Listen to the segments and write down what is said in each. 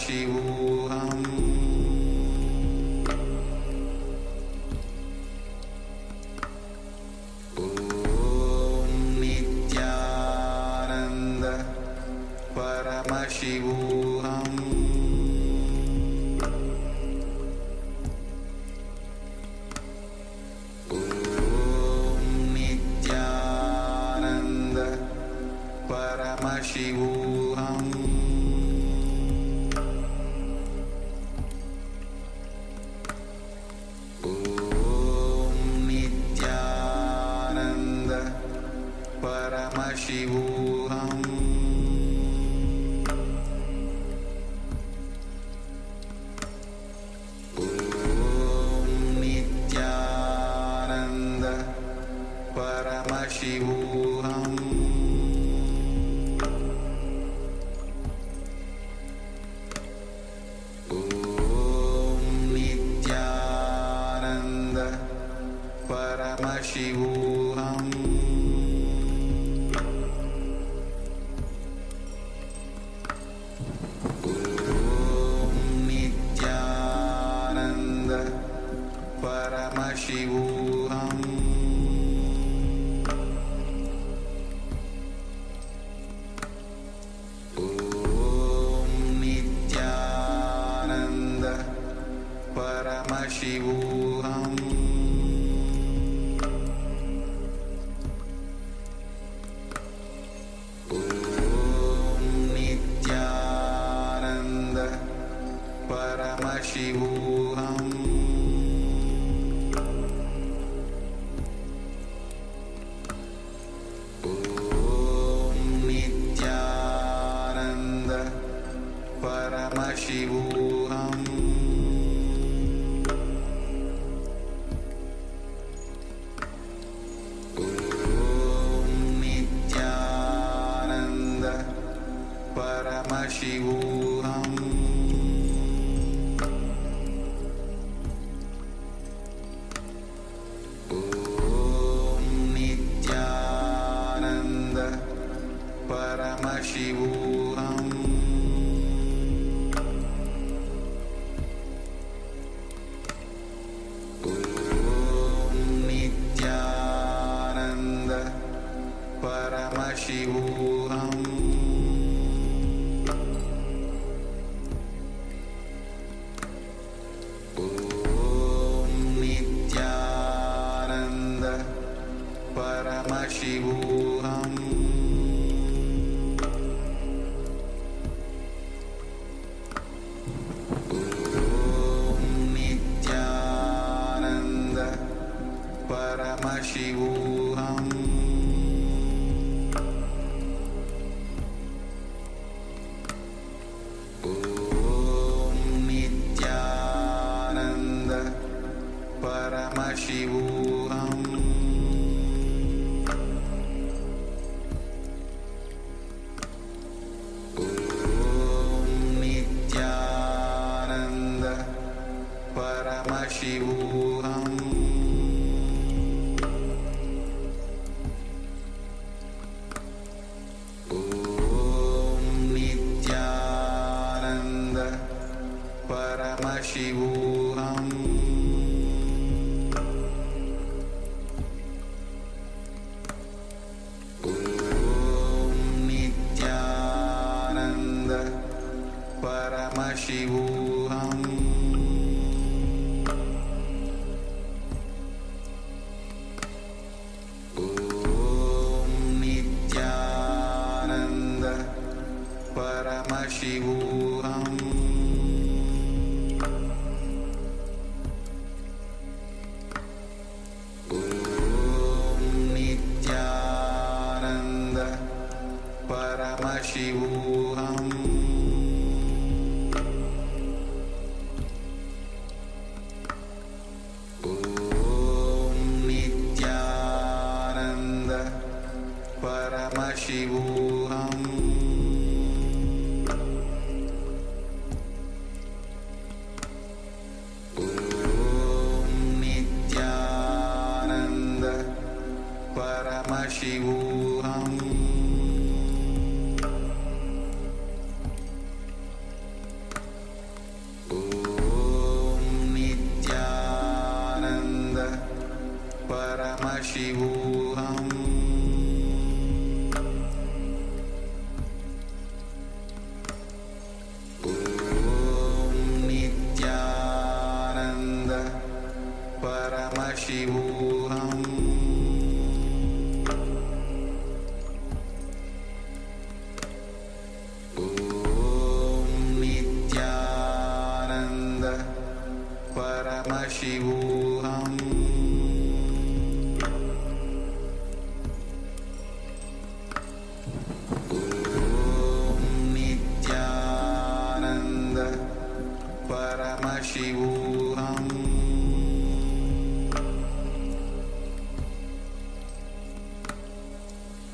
Paramashivam. Om Nithyananda Paramashivam. Paramashivam. Om Nithyananda Paramashivam. Om Nithyananda Paramashivam. Paramashivam. Om Nithyananda Paramashivam. Om Nithyananda Paramashivam. Paramashivam. Om Nithyananda Paramashivam. Om Nithyananda Paramashivam. Paramashivam. Om Nithyananda Paramashivam. Om Nithyananda Paramashivam. Paramashivam. Om Nithyananda Paramashivam. Om Nithyananda Paramashivam. Paramashivam. Om Nithyananda Paramashivam. Om Nithyananda Paramashivam. Paramashivam. Om Nithyananda Paramashivam. Om Nithyananda Paramashivam. Paramashivam. Om Nithyananda Paramashivam. Om Nithyananda Paramashivam. Om Nithyananda Paramashivam.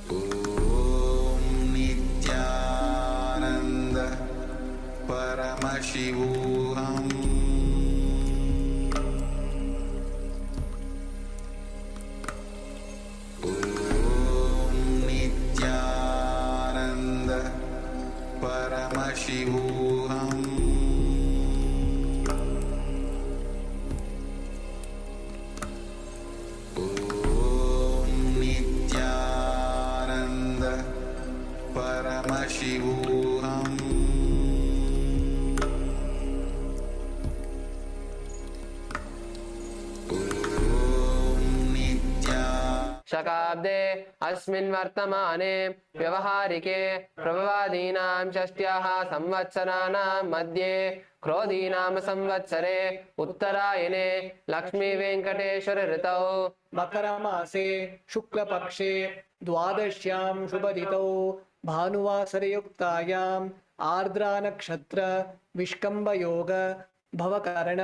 Om Nithyananda Paramashivam. Om Nithyananda Paramashivam. Om Nithyananda Paramashivam. शकाब्दे अस्मिन् वर्तमाने व्यवहारिके प्रभवादीनां षष्ट्याः संवत्सराणां मध्ये क्रोधीनाम संवत्सरे उत्तरायणे लक्ष्मीवेङ्कटेश्वर ऋतौ मकरमासे शुक्लपक्षे द्वादश्यां शुभदितौ भानुवासरयुक्तायाम् आर्द्रानक्षत्र विष्कम्भयोग भवकरण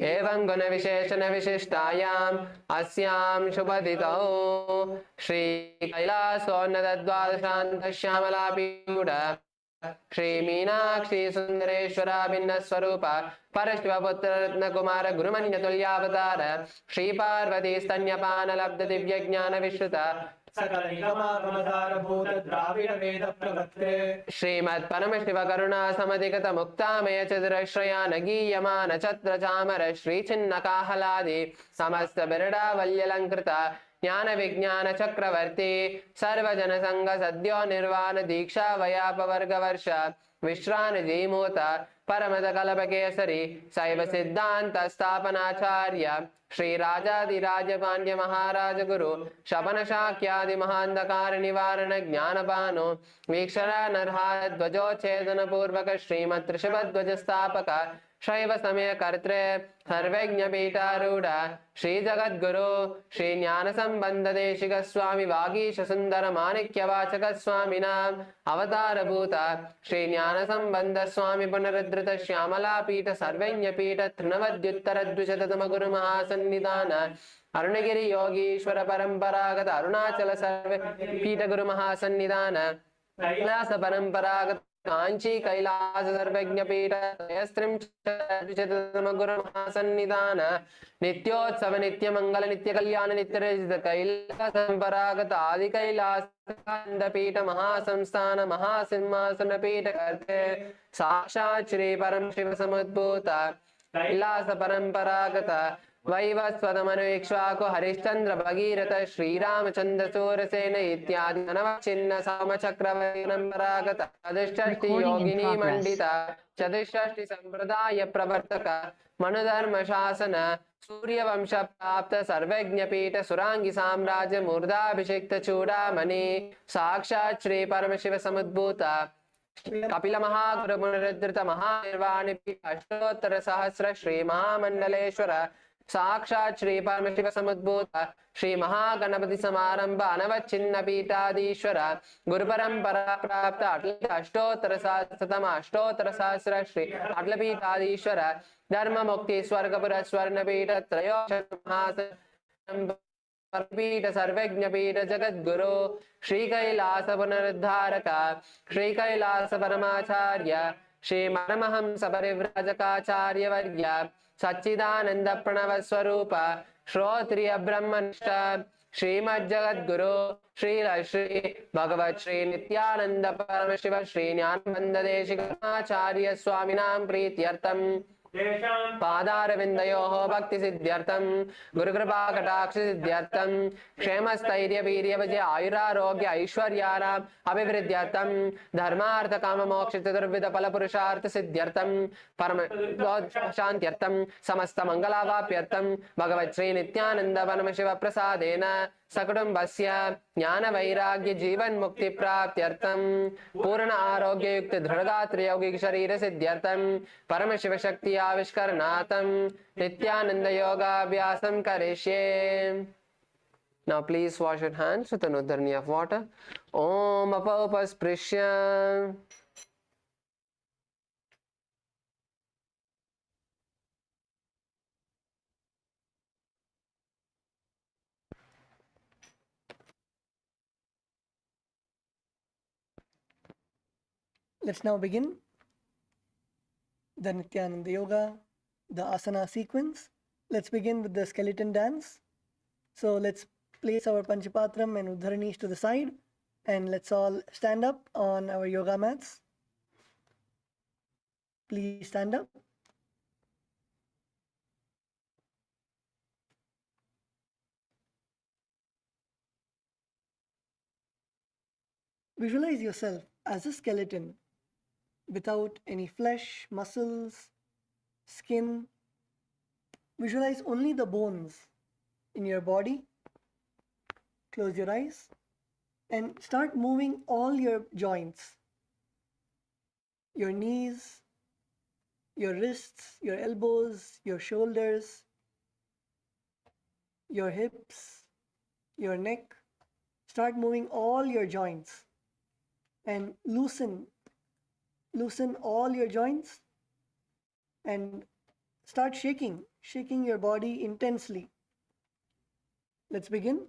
एवं गुणविशेषण विशिष्टायाम् अस्यां शुभदितौ श्री कैलासोन्नतद्वादशान्तश्यामलापीठ श्री मीनाक्षी सुंदरेश्वरा भिन्न स्वरूप परशिवपुत्ररत्नकुमार गुरुमन्यतुल्यावतार श्री पार्वती स्तन्यपान लब्ध दिव्य ज्ञान विश्रुत सकल निगमागमधारभूत द्राविड वेद प्रवक्त्रे श्रीमत् परमशिव करुणा समधिगत मुक्तामय चतुरश्रयान गीयमान छत्र चामर श्री छिन्न काहलादि समस्त बिरडावल्यलंकृत ज्ञान विज्ञान चक्रवर्ती सर्वजन संग सद्यो निर्वाण दीक्षा वयापवर्ग वर्ष विश्रान जीमूत परमद कलप केसरी शैव सिद्धांत स्थापनाचार्य श्री राजाधिराज पांड्य महाराज गुरु शपन शाक्यादि महांधकार निवारण ज्ञानपानो वीक्षरा नरहार ध्वजोच्छेदन पूर्वक श्रीमत् ऋषभध्वज स्थापक शैव समय कर्त्रे सर्वज्ञ पीठारूढ़ श्री जगद्गुरु श्री ज्ञान संबंध देशिक स्वामी वागीश सुंदर माणिक्य वाचक स्वामिनाम अवतार भूत श्री ज्ञान संबंध स्वामी पुनरुद्धृत श्यामला पीठ सर्वज्ञ पीठ तृणवद्युत्तर द्विशततम गुरु महासन्निधान अरुणगिरि योगीश्वर परंपरागत अरुणाचल सर्व पीठ गुरु महासन्निधान कैलास परंपरागत कांची कैलास सर्वज्ञ पीठ त्रयस्त्रिंशतम गुरु महासन्निधान नित्योत्सव नित्य मंगल नित्य कल्याण नित्य रजित कैलास परंपरागत आदि कैलास पीठ महासंस्थान महासिंहासन पीठ करते साक्षात् श्री परम शिव समुद्भूत कैलास परंपरागत वैवस्वतमनुक्ष्वाको हरिश्चंद्र भगीरथ श्रीरामचंद्र सूरसेन इत्यादि नवचिन्न सामचक्रवर्ती परंपरागत चतुष्षष्टि योगिनी मंडित चतुष्षष्टि संप्रदाय प्रवर्तक मनुधर्म शासन सूर्यवंश प्राप्त सर्वज्ञ पीठ सुरांगी साम्राज्य मूर्धाभिषिक्त चूड़ामणि साक्षात् श्री परमशिव समुद्भूत कपिल महागुरु पुनरुद्धृत महानिर्वाणि अष्टोत्तर सहस्र श्री महामंडलेश्वर साक्षात् श्री परमशिव समुद्भूत श्री महागणपति समारंभ अनवच्छिन्न पीठाधीश्वर गुरु परंपरा प्राप्त अष्टोत्तर सहस्र श्री अटल पीठाधीश्वर धर्म मुक्ति स्वर्गपुर स्वर्ण पीठ त्रयोदश पीठ सर्वज्ञ पीठ जगद्गुरु श्री कैलास पुनरुद्धारक श्री कैलास परमाचार्य श्री परमहंस परिव्राजकाचार्य वर्य सच्चिदानंद प्रणव स्वरूप श्रोत्रिय ब्रह्मनिष्ठ श्रीमज्जगद्गुरु श्री भगवत श्री नित्यानंद परमशिव श्री ज्ञानबंध देशिकाचार्य स्वामिनां प्रीत्यर्थम तेषां पादारविन्दयोः भक्तिसिद्ध्यर्थं गुरुकृपाकटाक्षसिद्ध्यर्थं क्षेमस्थैर्यवीर्यविजय आयुरारोग्य ऐश्वर्याणाम् अभिवृद्ध्यर्थं धर्मार्थकाममोक्षचतुर्विधफलपुरुषार्थसिद्ध्यर्थं परम शान्त्यर्थं समस्तमङ्गलावाप्यर्थं भगवत् श्री नित्यानन्द परमशिवप्रसादेन सकुटुम्बस्य ज्ञानवैराग्यजीवन्मुक्तिप्राप्त्यर्थं पूर्ण आरोग्ययुक्त दृढगात्रयौगिक शरीरसिद्ध्यर्थं परमशिवशक्ति आविष्करणार्थं नित्यानन्दयोगाभ्यासं करिष्ये. Now please wash your hands with an uddharni of water. Om apaupasprisya. Let's now begin the Nityananda Yoga, the asana sequence. Let's begin with the skeleton dance. So let's place our Panchapatram and Uddharanis to the side and let's all stand up on our yoga mats. Please stand up. Visualize yourself as a skeleton without any flesh, muscles, skin. Visualize only the bones in your body. Close your eyes and start moving all your joints, your knees, your wrists, your elbows, your shoulders, your hips, your neck. Start moving all your joints and loosen all your joints and start shaking your body intensely. Let's begin.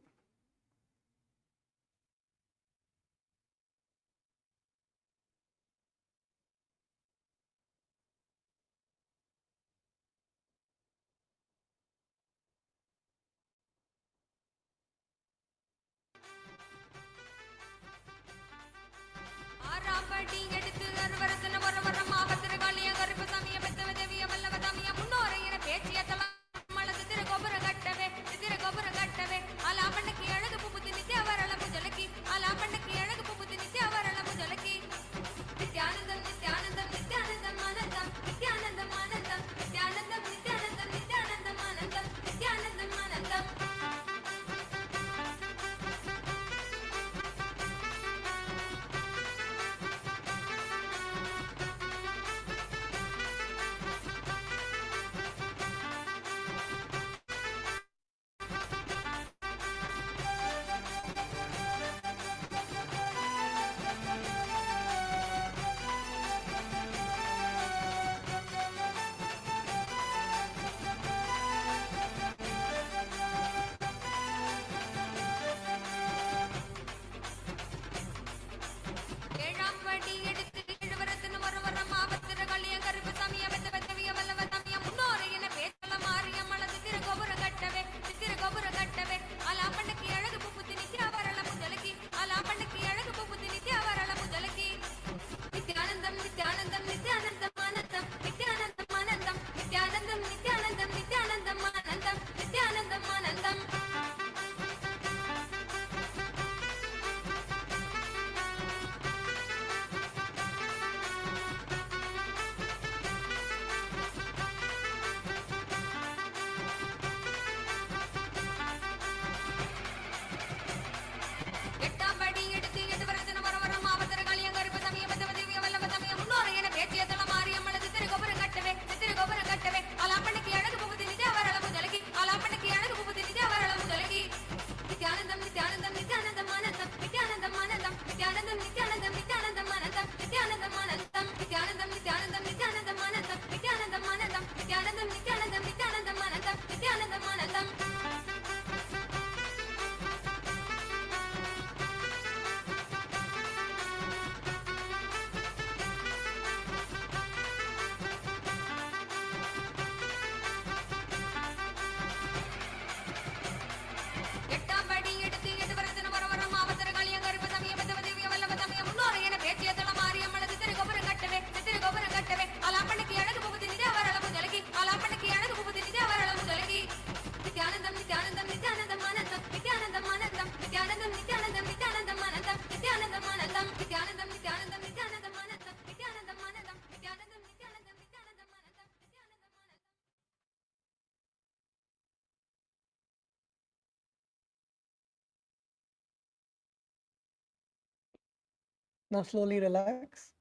Now slowly relax.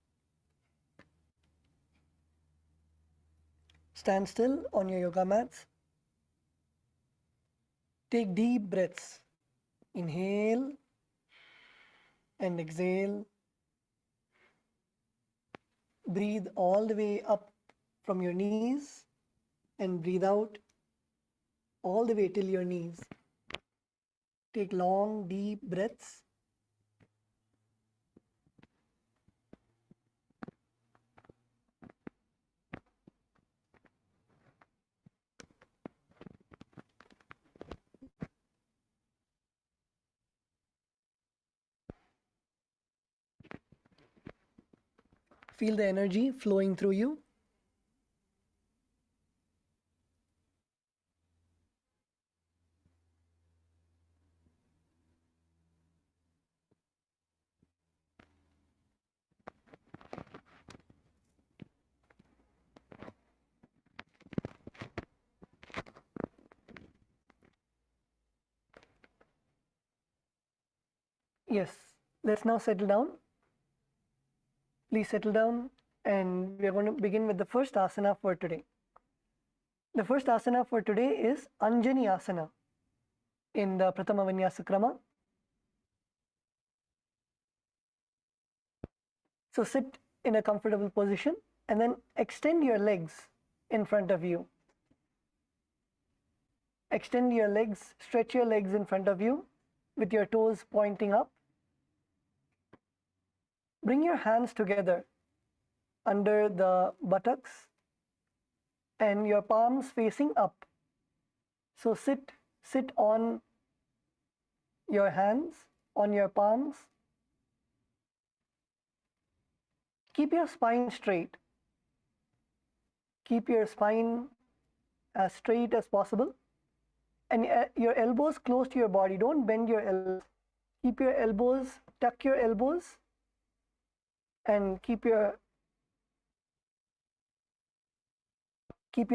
Stand still on your yoga mats. Take deep breaths. Inhale and exhale. Breathe all the way up from your knees and breathe out all the way till your knees. Take long, deep breaths. Feel the energy flowing through you. Yes, let's now settle down. Please settle down, and we are going to begin with the first asana for today. The first asana for today is Anjani Asana in the Prathama Vinyasa Krama. So sit in a comfortable position and then extend your legs in front of you. Extend your legs, stretch your legs in front of you with your toes pointing up. Bring your hands together under the buttocks and your palms facing up. So sit on your hands, on your palms. Keep your spine straight. Keep your spine as straight as possible. And your elbows close to your body. Don't bend your elbows. Keep your elbows, tuck your elbows, and keep your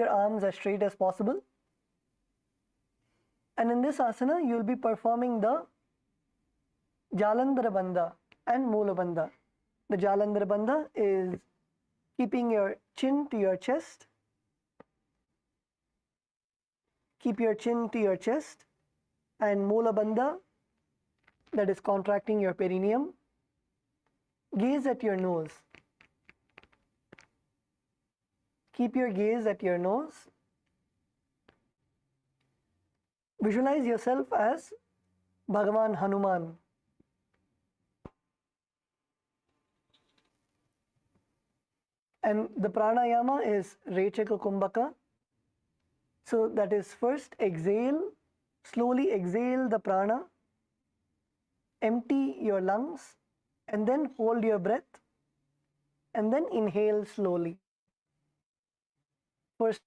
arms as straight as possible. And in this asana, you'll be performing the Jalandhara Bandha and Moola Bandha. The Jalandhara Bandha is keeping your chin to your chest. Keep your chin to your chest. And Moola Bandha, that is contracting your perineum. Gaze at your nose. Keep your gaze at your nose. Visualize yourself as Bhagavan Hanuman. And the pranayama is Rechaka Kumbhaka. So that is first exhale, slowly exhale the prana, empty your lungs, and then hold your breath, and then inhale slowly. First,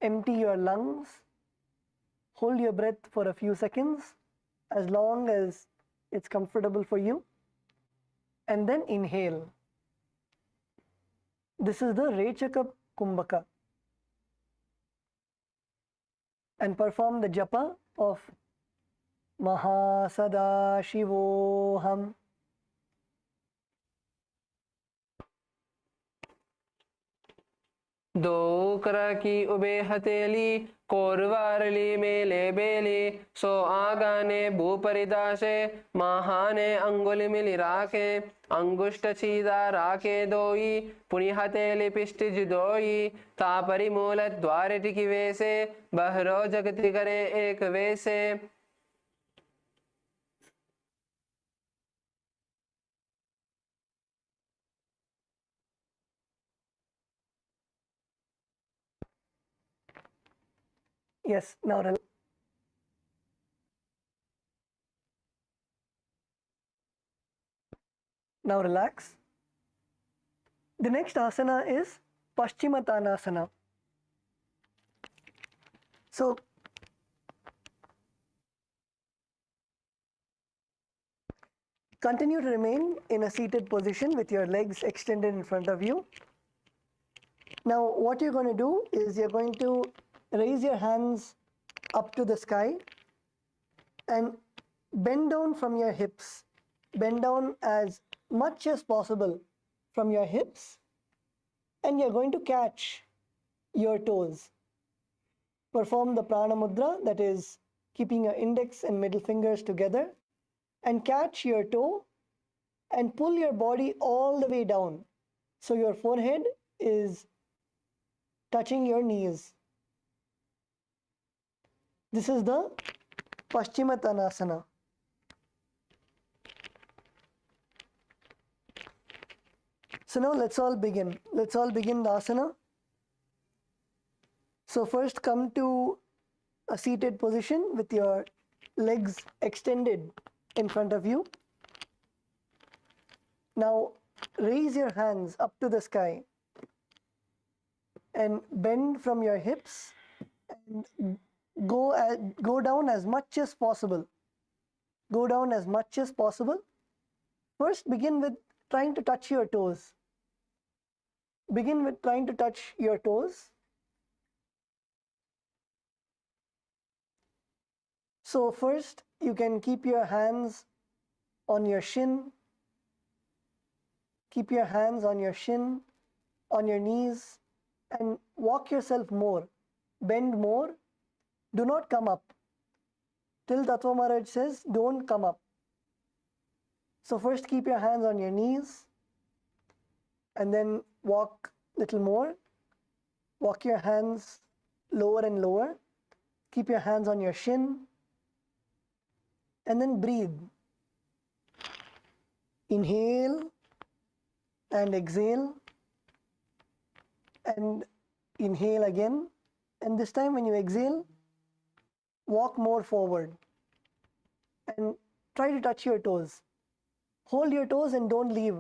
empty your lungs, hold your breath for a few seconds, as long as it's comfortable for you, and then inhale. This is the Rechaka Kumbhaka. And perform the japa of Mahasada Shivoham. दो करा की ube हथेली कोरवारली मेले बेली सो आगाने भूपरिदाशे महाने अंगुलि मिली राखे अंगुष्ठ छीदा राखे दोई पुनि हथेली पिष्टि जिदोई तापरि मूल द्वारे टिकी वैसे बहरो जगति करे एक वैसे. Yes, now relax. The next asana is Paschimottanasana. So continue to remain in a seated position with your legs extended in front of you. Now what you're going to do is you're going to raise your hands up to the sky and bend down from your hips. bend down as much as possible from your hips, and you're going to catch your toes. Perform the prana mudra, that is keeping your index and middle fingers together, and catch your toe and pull your body all the way down. So your forehead is touching your knees. This is the Paschimottanasana. So now let's all begin. Let's all begin the asana. So first come to a seated position with your legs extended in front of you. Now raise your hands up to the sky and bend from your hips and go down as much as possible. Go down as much as possible. First begin with trying to touch your toes. Begin with trying to touch your toes. So first you can keep your hands on your shin. Keep your hands on your shin, on your knees, and walk yourself more. Bend more. Do not come up. Till Tattva Maharaj says, don't come up. So first keep your hands on your knees and then walk little more. Walk your hands lower and lower. Keep your hands on your shin and then breathe. Inhale and exhale and inhale again, and this time when you exhale, walk more forward and try to touch your toes. Hold your toes and don't leave.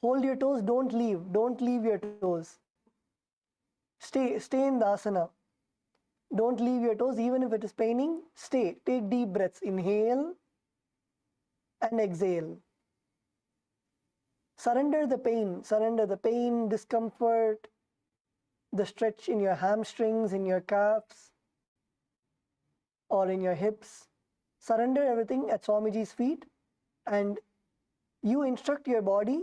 Hold your toes, don't leave. Don't leave your toes. Stay in the asana. Don't leave your toes even if it is paining. Stay. Take deep breaths. Inhale and exhale. Surrender the pain, discomfort, the stretch in your hamstrings, in your calves, or in your hips. Surrender everything at Swamiji's feet, and you instruct your body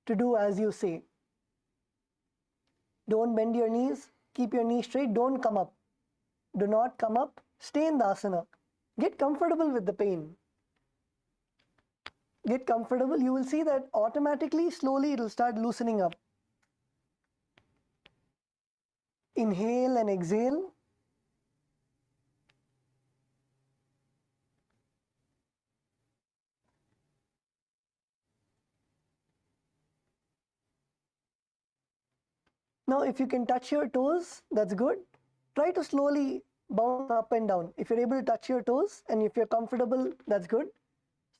to do as you say. Don't bend your knees, keep your knees straight, don't come up. Do not come up, stay in the asana. Get comfortable with the pain. Get comfortable, you will see that automatically, slowly it will start loosening up. Inhale and exhale. Now, if you can touch your toes, that's good. Try to slowly bounce up and down. If you're able to touch your toes and if you're comfortable, that's good.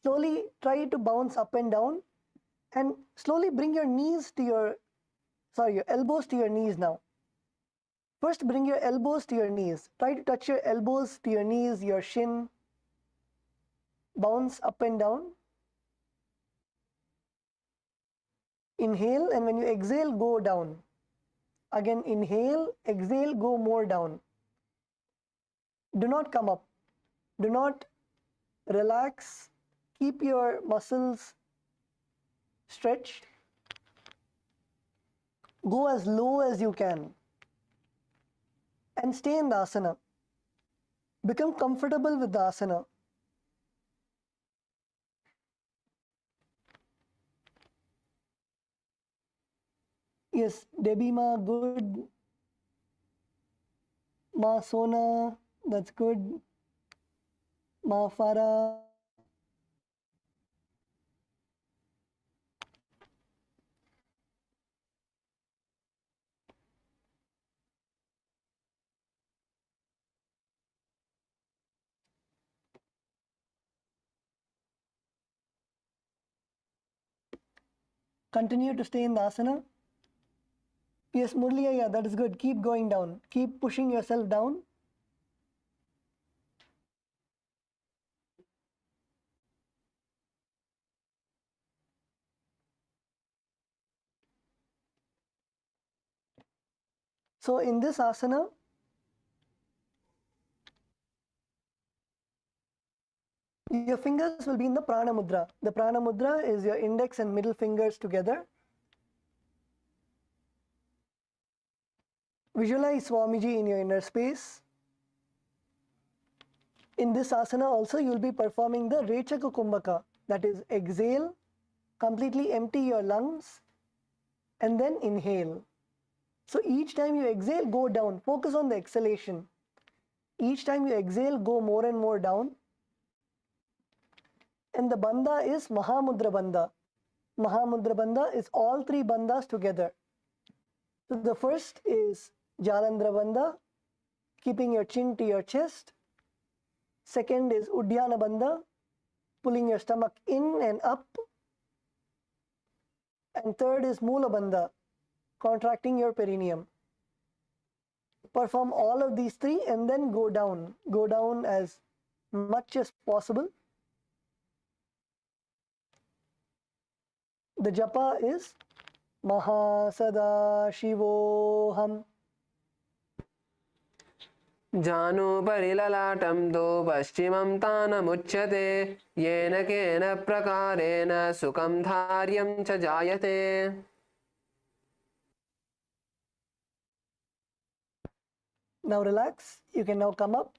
Slowly try to bounce up and down and slowly bring your knees to your elbows to your knees now. First, bring your elbows to your knees. Try to touch your elbows to your knees, your shin. Bounce up and down. Inhale, and when you exhale, go down. Again, inhale, exhale, go more down. Do not come up. Do not relax. Keep your muscles stretched. Go as low as you can. And stay in the asana. Become comfortable with the asana. Yes, Debbie Ma, good. Ma Sona, that's good. Ma Farah. Continue to stay in the asana. Yes, Murliya, yeah, that is good. Keep going down. Keep pushing yourself down. So in this asana, Your fingers will be in the prana mudra. The prana mudra is your index and middle fingers together. Visualize Swamiji in your inner space. In this asana also you will be performing the Rechaka Kumbhaka, that is exhale, completely empty your lungs and then inhale. So each time you exhale, go down, focus on the exhalation. Each time you exhale, go more and more down. And the bandha is Mahamudra Bandha. Mahamudra Bandha is all three bandhas together. So the first is Jalandhara Bandha, keeping your chin to your chest. Second is Uddiyana Bandha, pulling your stomach in and up. And third is Mula Bandha, contracting your perineum. Perform all of these three and then go down. Go down as much as possible. The japa is Mahasada Shivoham. जानुभरिललाटं दो पश्चिमं तानमुच्यते येन केन प्रकारेण सुखं धार्यं च जायते. Now relax. You can now come up.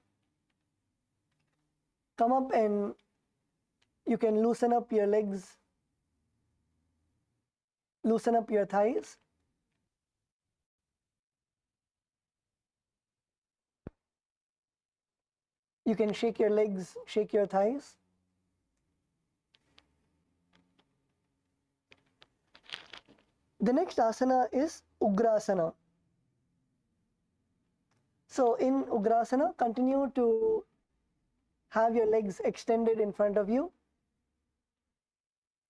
Come up and you can loosen up your legs. Loosen up your thighs. You can shake your legs, shake your thighs. The next asana is Ugrasana. So in Ugrasana, continue to have your legs extended in front of you.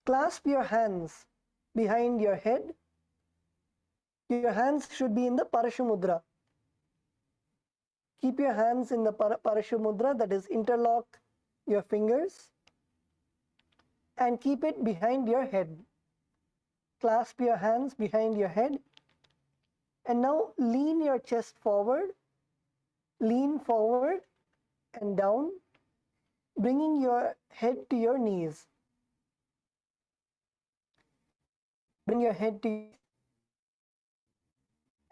Clasp your hands behind your head. Your hands should be in the Parashu Mudra. Keep your hands in the Parashu Mudra, that is, interlock your fingers and keep it behind your head. Clasp your hands behind your head and now lean your chest forward, lean forward and down, bringing your head to your knees. Bring your head to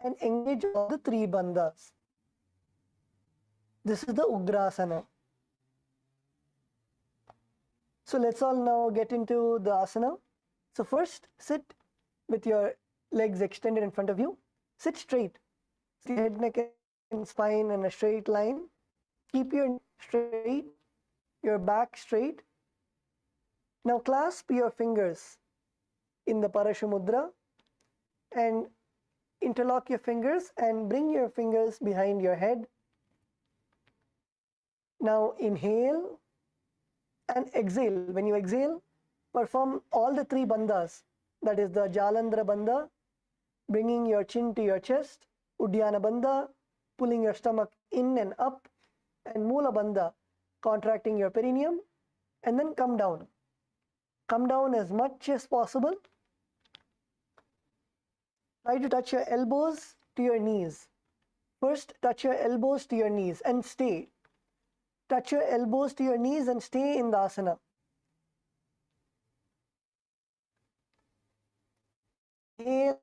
and engage all the three bandhas. This is the Ugrasana. So let's all now get into the asana. So first, sit with your legs extended in front of you. Sit straight. See head, neck, and spine in a straight line. Keep your straight, your back straight. Now clasp your fingers in the Parashu Mudra and interlock your fingers and bring your fingers behind your head. Now inhale and exhale. When you exhale, perform all the three bandhas. That is the Jalandhara Bandha, bringing your chin to your chest, Uddiyana Bandha, pulling your stomach in and up, and Mula Bandha, contracting your perineum, and then come down. Come down as much as possible. Try to touch your elbows to your knees. First, touch your elbows to your knees and stay. Touch your elbows to your knees and stay in the asana. Inhale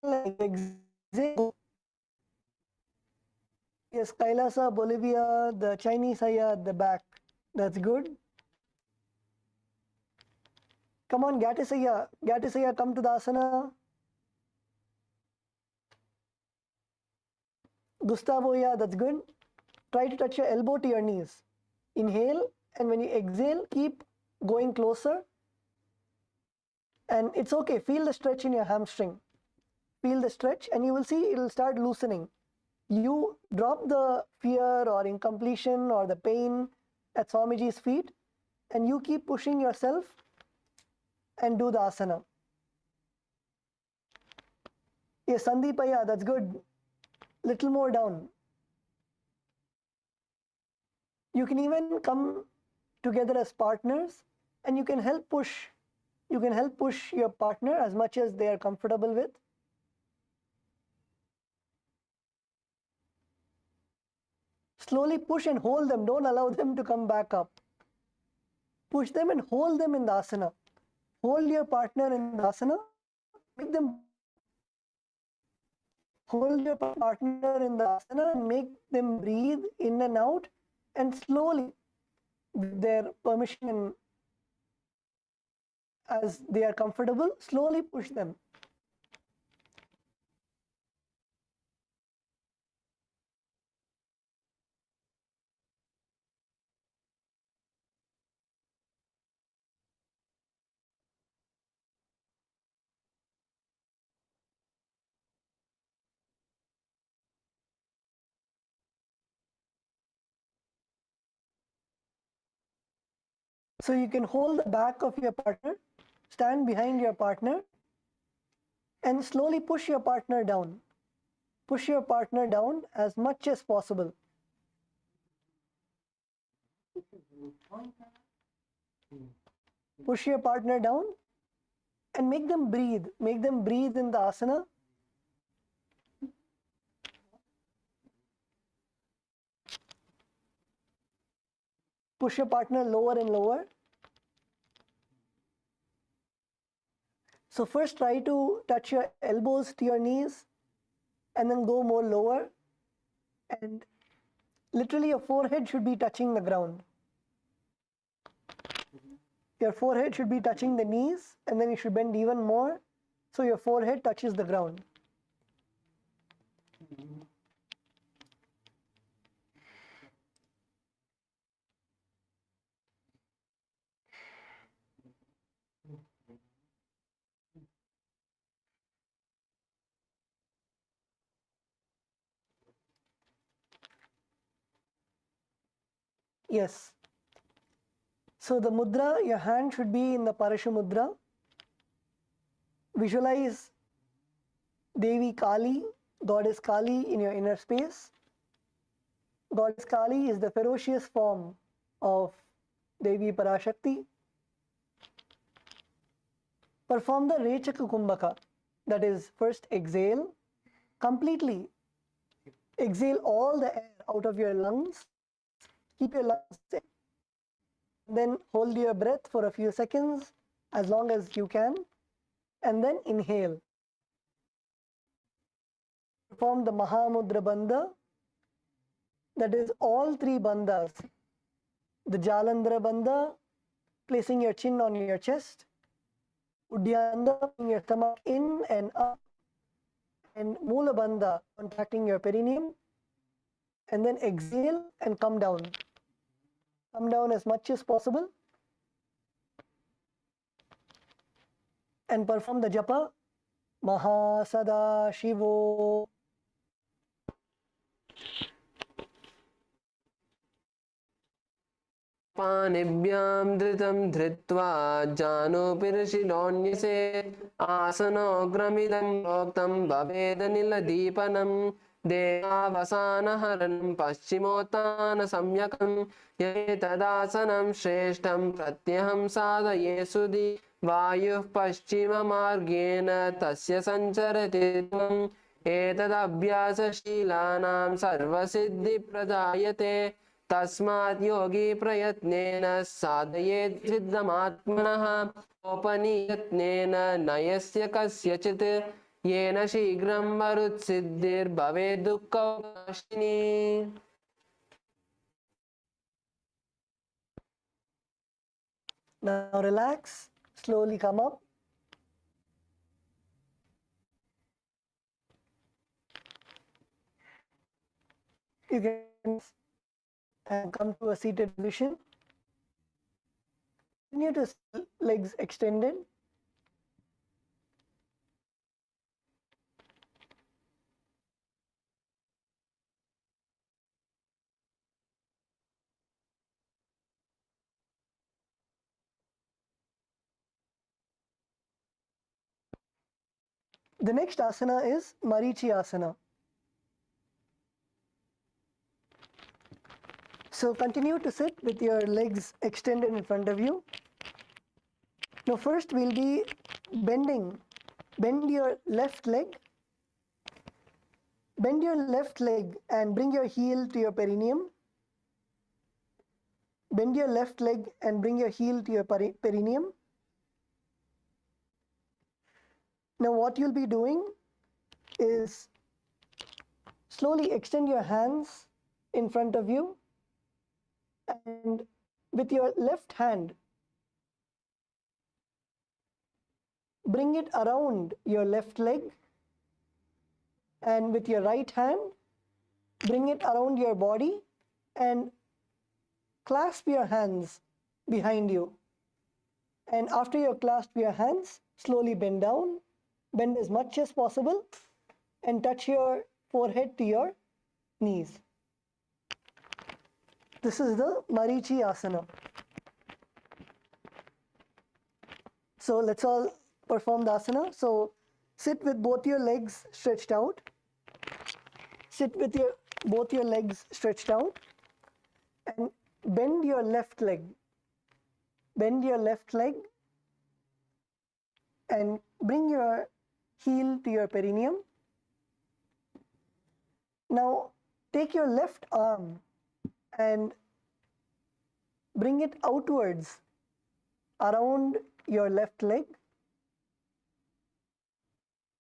and exhale. Yes, Kailasa, Bolivia, the Chinese Haya at the back. That's good. Come on, Gatisaya. Gatisaya, come to the asana. Gustavo, yeah, that's good. Try to touch your elbow to your knees. Inhale, and when you exhale, keep going closer. And it's okay, feel the stretch in your hamstring. Feel the stretch, and you will see it will start loosening. You drop the fear or incompletion or the pain at Swamiji's feet, and you keep pushing yourself and do the asana. Yes, Sandeepaya, that's good. Little more down. You can even come together as partners and you can help push. You can help push your partner as much as they are comfortable with. Slowly push and hold them. Don't allow them to come back up. push them and hold them in the asana. Hold your partner in the asana, make them hold your partner in the asana and make them breathe in and out, and slowly, with their permission and as they are comfortable, slowly push them. So you can hold the back of your partner, stand behind your partner, and slowly push your partner down. Push your partner down as much as possible. Push your partner down and make them breathe. Make them breathe in the asana. Push your partner lower and lower. So first try to touch your elbows to your knees and then go more lower. And literally your forehead should be touching the ground. Your forehead should be touching the knees, and then you should bend even more so your forehead touches the ground. Yes. So the mudra, your hand should be in the Parashu mudra. Visualize Devi Kali, Goddess Kali in your inner space. Goddess Kali is the ferocious form of Devi Parashakti. Perform the Rechaka Kumbhaka. That is, first exhale completely. Exhale all the air out of your lungs. Keep your lungs in. Then hold your breath for a few seconds, as long as you can, and then inhale. Perform the Mahamudra Bandha, that is all three bandhas. The Jalandhara Bandha, placing your chin on your chest, Udyandha, putting your stomach in and up, and Mula Bandha, contracting your perineum, and then exhale and come down. Come down as much as possible. And perform the japa, Mahasada Shivo. पाणिभ्यां धृतं धृत्वा जानोपिरशिलोन्यसे आसनोग्रमिदं प्रोक्तं भवेदनिलदीपनं देवावसानहरणं पश्चिमोत्तानसम्यकं यदेतदासनं श्रेष्ठं प्रत्यहं साधये सुधि वायुः पश्चिममार्गेण तस्य सञ्चरति त्वम् एतदभ्यासशीलानां सर्वसिद्धिप्रदायते तस्मात् योगी प्रयत्नेन साधयेत् सिद्धमात्मनः औपनियत्नेन नयस्य कस्यचित् येन शीघ्रं मरुत्सिद्धिर्भवेत् दुःखौकाशिनी. Now relax, slowly come up. You can and come to a seated position. Continue to legs extended. The next asana is Marichi asana. So continue to sit with your legs extended in front of you. Now first we'll be bending. Bend your left leg. Bend your left leg and bring your heel to your perineum. Bend your left leg and bring your heel to your perineum. Now what you'll be doing is slowly extend your hands in front of you, and with your left hand, bring it around your left leg, and with your right hand, bring it around your body and clasp your hands behind you. And after you clasp your hands, slowly bend down, bend as much as possible, and touch your forehead to your knees. This is the Marichi Asana. So let's all perform the asana. So sit with both your legs stretched out. Sit with both your legs stretched out, and bend your left leg. Bend your left leg and bring your heel to your perineum. Now take your left arm and bring it outwards around your left leg,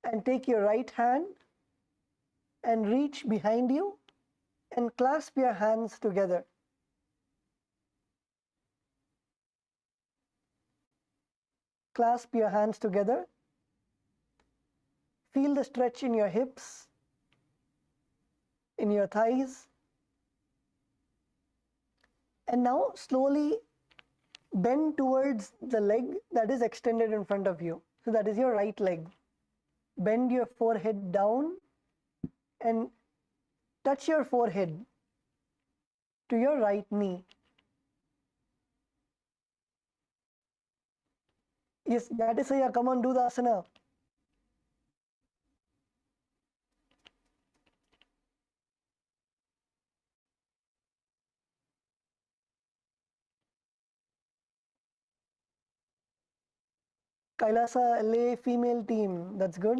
and take your right hand and reach behind you and clasp your hands together. Clasp your hands together. Feel the stretch in your hips, in your thighs. And now slowly bend towards the leg that is extended in front of you. So that is your right leg. Bend your forehead down and touch your forehead to your right knee. Yes, that is Saya. Come on, do the asana. Kailasa LA female team. That's good.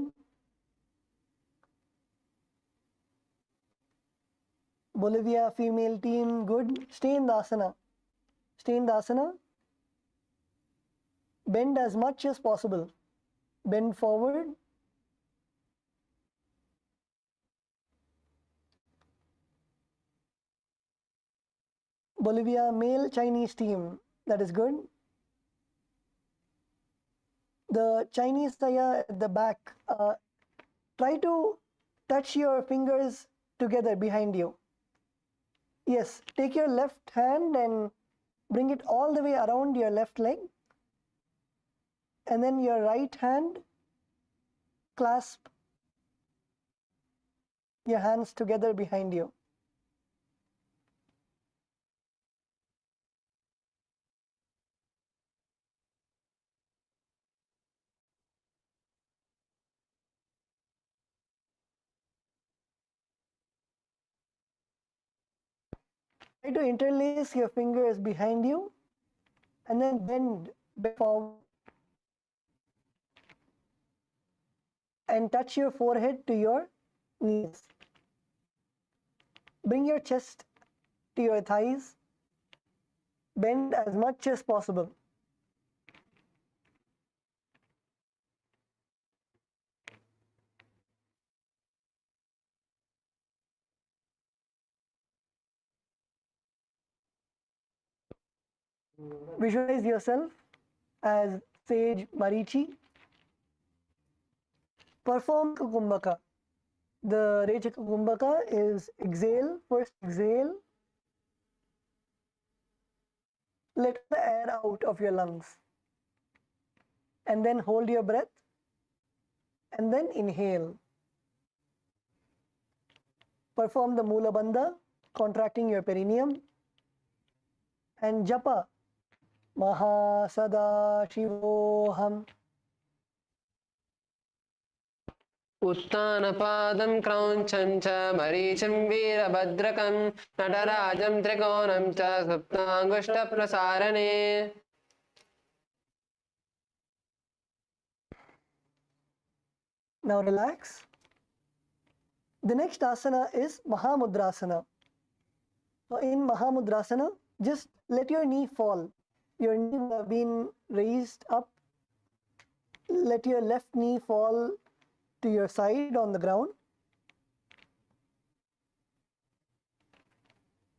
Bolivia female team. Good. Stay in the asana. Stay in the asana. Bend as much as possible. Bend forward. Bolivia male Chinese team. That is good. The Chinese Saya at the back. Try to touch your fingers together behind you. Yes, take your left hand and bring it all the way around your left leg. And then your right hand, clasp your hands together behind you. Try to interlace your fingers behind you and then bend forward and touch your forehead to your knees. Bring your chest to your thighs. Bend as much as possible. Visualize yourself as sage Marichi. Perform Kumbhaka. The Rechaka Kumbhaka is exhale, first exhale. Let the air out of your lungs. And then hold your breath. And then inhale. Perform the Mula Bandha, contracting your perineum. And Japa. Maha Sada Shivoham. उत्तानपादं क्रौञ्चं च मरीचिं वीरभद्रकं नटराजं त्रिकोणं च सुप्ताङ्गुष्ठप्रसारणे. Now relax. The next asana is Mahamudrasana. So in Mahamudrasana, just let your knee fall. Your knee will have been raised up. Let your left knee fall to your side on the ground.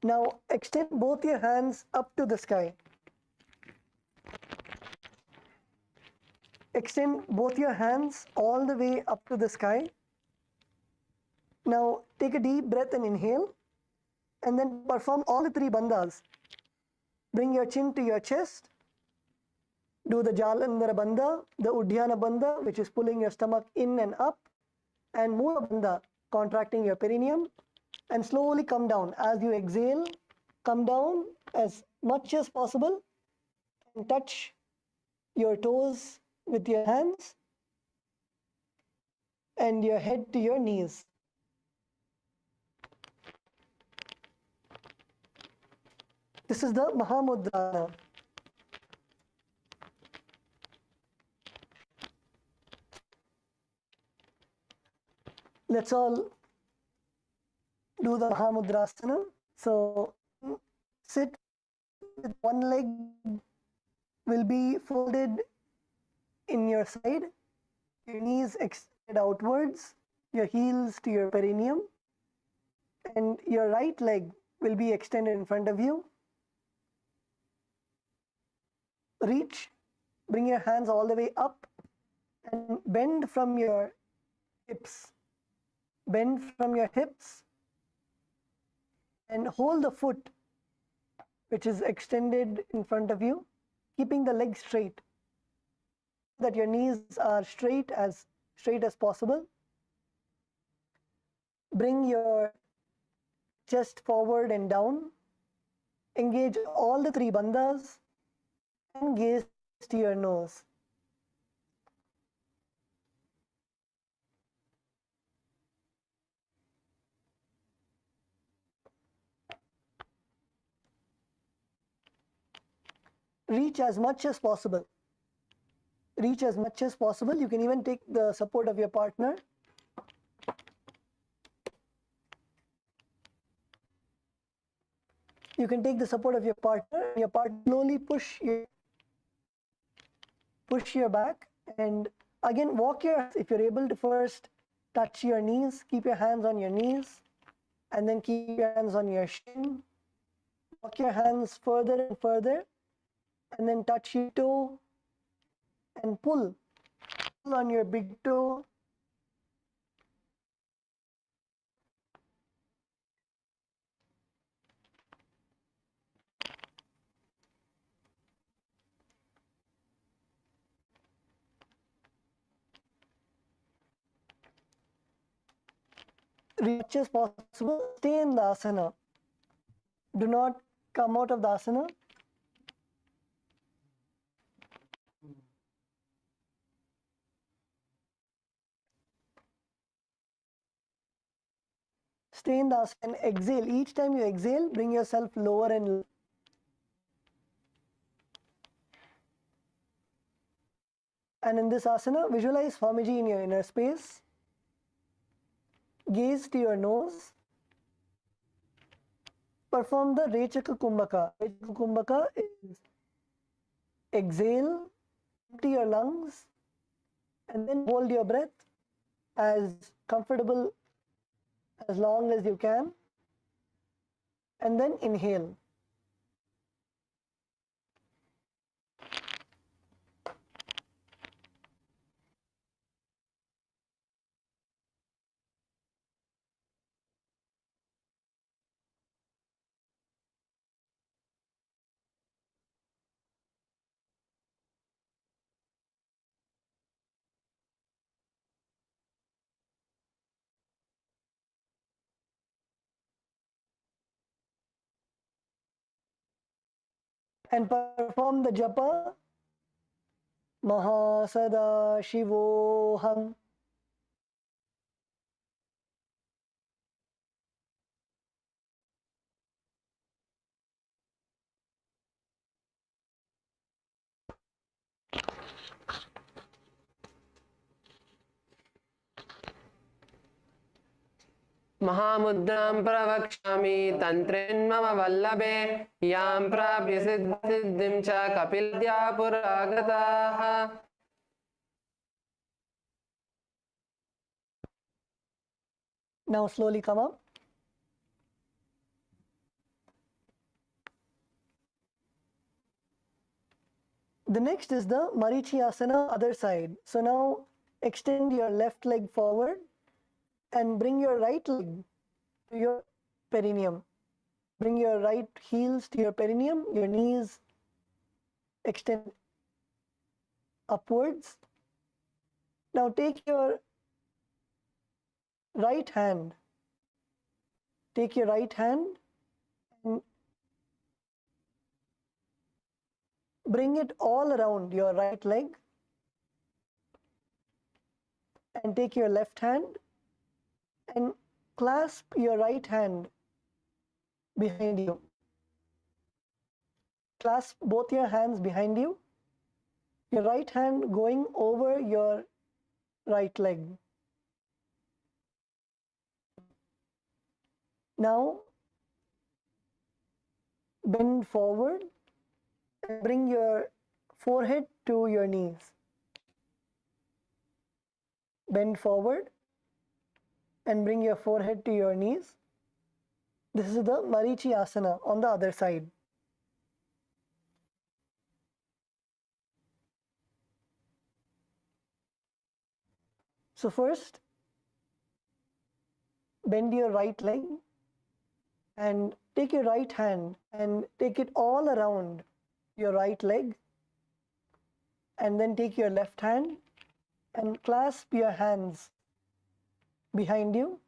Now extend both your hands up to the sky. Extend both your hands all the way up to the sky. Now take a deep breath and inhale, and then perform all the three bandhas. Bring your chin to your chest. Do the Jalandhara bandha, the Uddiyana bandha, which is pulling your stomach in and up, and Mula bandha, contracting your perineum, and slowly come down. As you exhale, come down as much as possible and touch your toes with your hands and your head to your knees. This is the Mahamudra. Let's all do the Mahamudrasana. So sit with one leg will be folded in your side, your knees extended outwards, your heels to your perineum, and your right leg will be extended in front of you. Reach, bring your hands all the way up and bend from your hips. Bend from your hips and hold the foot which is extended in front of you, keeping the leg straight, that your knees are straight as possible. Bring your chest forward and down. Engage all the three bandhas and gaze to your nose. Reach as much as possible. Reach as much as possible. You can even take the support of your partner. You can take the support of your partner. Your partner slowly push your back, and again walk your, if you're able to, first touch your knees. Keep your hands on your knees, and then keep your hands on your shin. Walk your hands further and further, and then touch your toe and pull on your big toe. Reach as possible. Stay in the asana. Do not come out of the asana. Stay in the asana and exhale. Each time you exhale, bring yourself lower and lower. And in this asana, visualize Swamiji in your inner space. Gaze to your nose. Perform the Rechaka Kumbhaka. Rechaka Kumbhaka is exhale, empty your lungs, and then hold your breath as comfortable as long as you can, and then inhale. And perform the japa. Mahasada Shivoham. महामुद्रां प्रवक्ष्यामि तन्त्रेन् मम वल्लभे यां प्राप्य सिद्धिं च कपिलद्या पुरागताः. Now slowly come up. The next is the Marichiyasana, other side. So now extend your left leg forward and bring your right leg to your perineum. Bring your right heels to your perineum, your knees extend upwards. Now take your right hand, and bring it all around your right leg, and take your left hand and clasp your right hand behind you. Clasp both your hands behind you, your right hand going over your right leg. Now bend forward and bring your forehead to your knees. Bend forward and bring your forehead to your knees. This is the Marichiyasana on the other side. So first, bend your right leg and take your right hand and take it all around your right leg, and then take your left hand and clasp your hands behind you,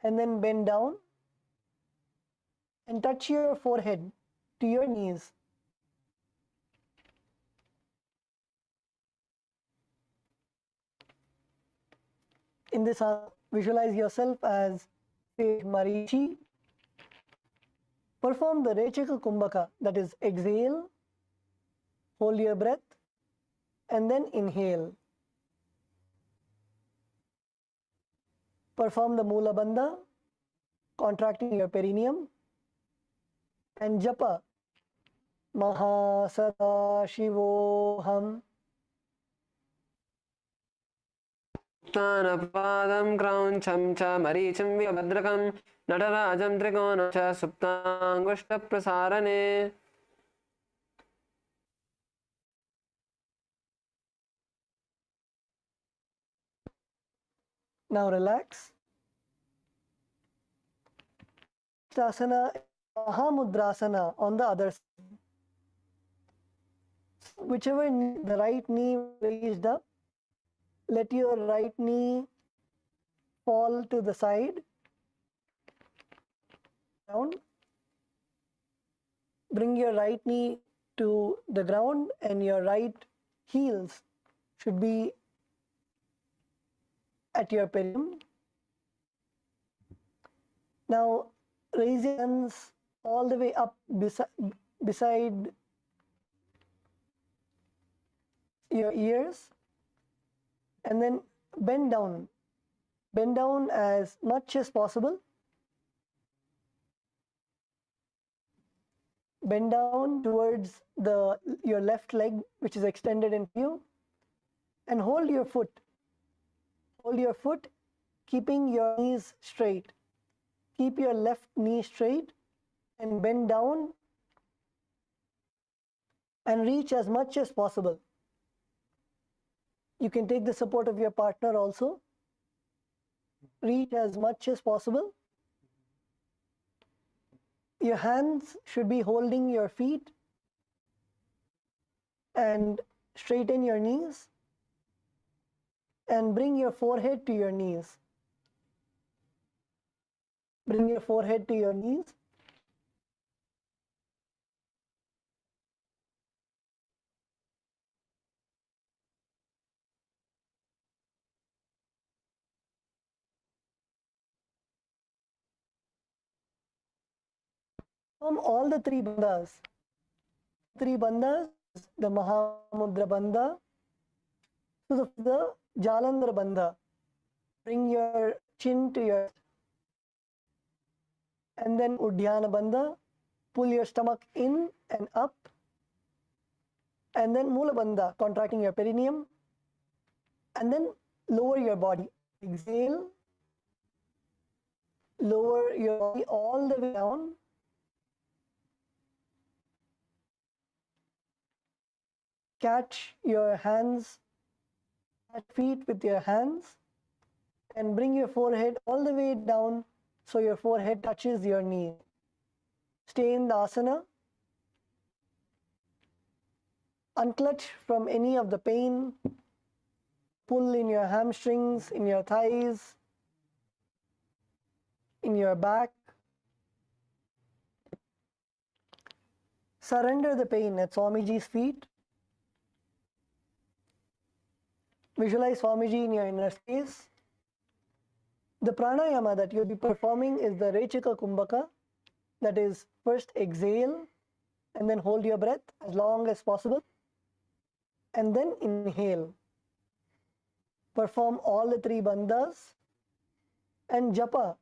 and then bend down and touch your forehead to your knees. In this, visualize yourself as Marichi. Perform the Rechaka Kumbhaka, that is, exhale, hold your breath, and then inhale. Perform the Mula Bandha, contracting your perineum, and Japa, Maha Sada Shivoham. उत्थानपादं क्रौञ्चं च मरीचिं विभद्रकं नटराजं त्रिकोणं च सुप्ताङ्गुष्ठप्रसारणे. Now relax. Asana, Mahamudrasana on the other side. Whichever the right knee raised up, let your right knee fall to the side, down. Bring your right knee to the ground, and your right heels should be at your perineum. Now raise your hands all the way up beside your ears, and then bend down. Bend down as much as possible. Bend down towards your left leg, which is extended in view, and hold your foot. Hold your foot, keeping your knees straight. Keep your left knee straight and bend down and reach as much as possible. You can take the support of your partner also. Reach as much as possible. Your hands should be holding your feet and straighten your knees and bring your forehead to your knees. Bring your forehead to your knees. From all the three bandhas, the Mahamudra Bandha, to the Jalandhara Bandha. Bring your chin to your and then Uddiyana Bandha, pull your stomach in and up, and then Mula Bandha, contracting your perineum, and then lower your body. Exhale, lower your body all the way down. Catch your hands, catch feet with your hands, and bring your forehead all the way down so your forehead touches your knee. Stay in the asana. Unclutch from any of the pain. Pull in your hamstrings, in your thighs, in your back. Surrender the pain at Swamiji's feet. Visualize Swamiji in your inner space. The pranayama that you'll be performing is the Rechika Kumbhaka. That is, first exhale and then hold your breath as long as possible. And then inhale. Perform all the three bandhas and japa.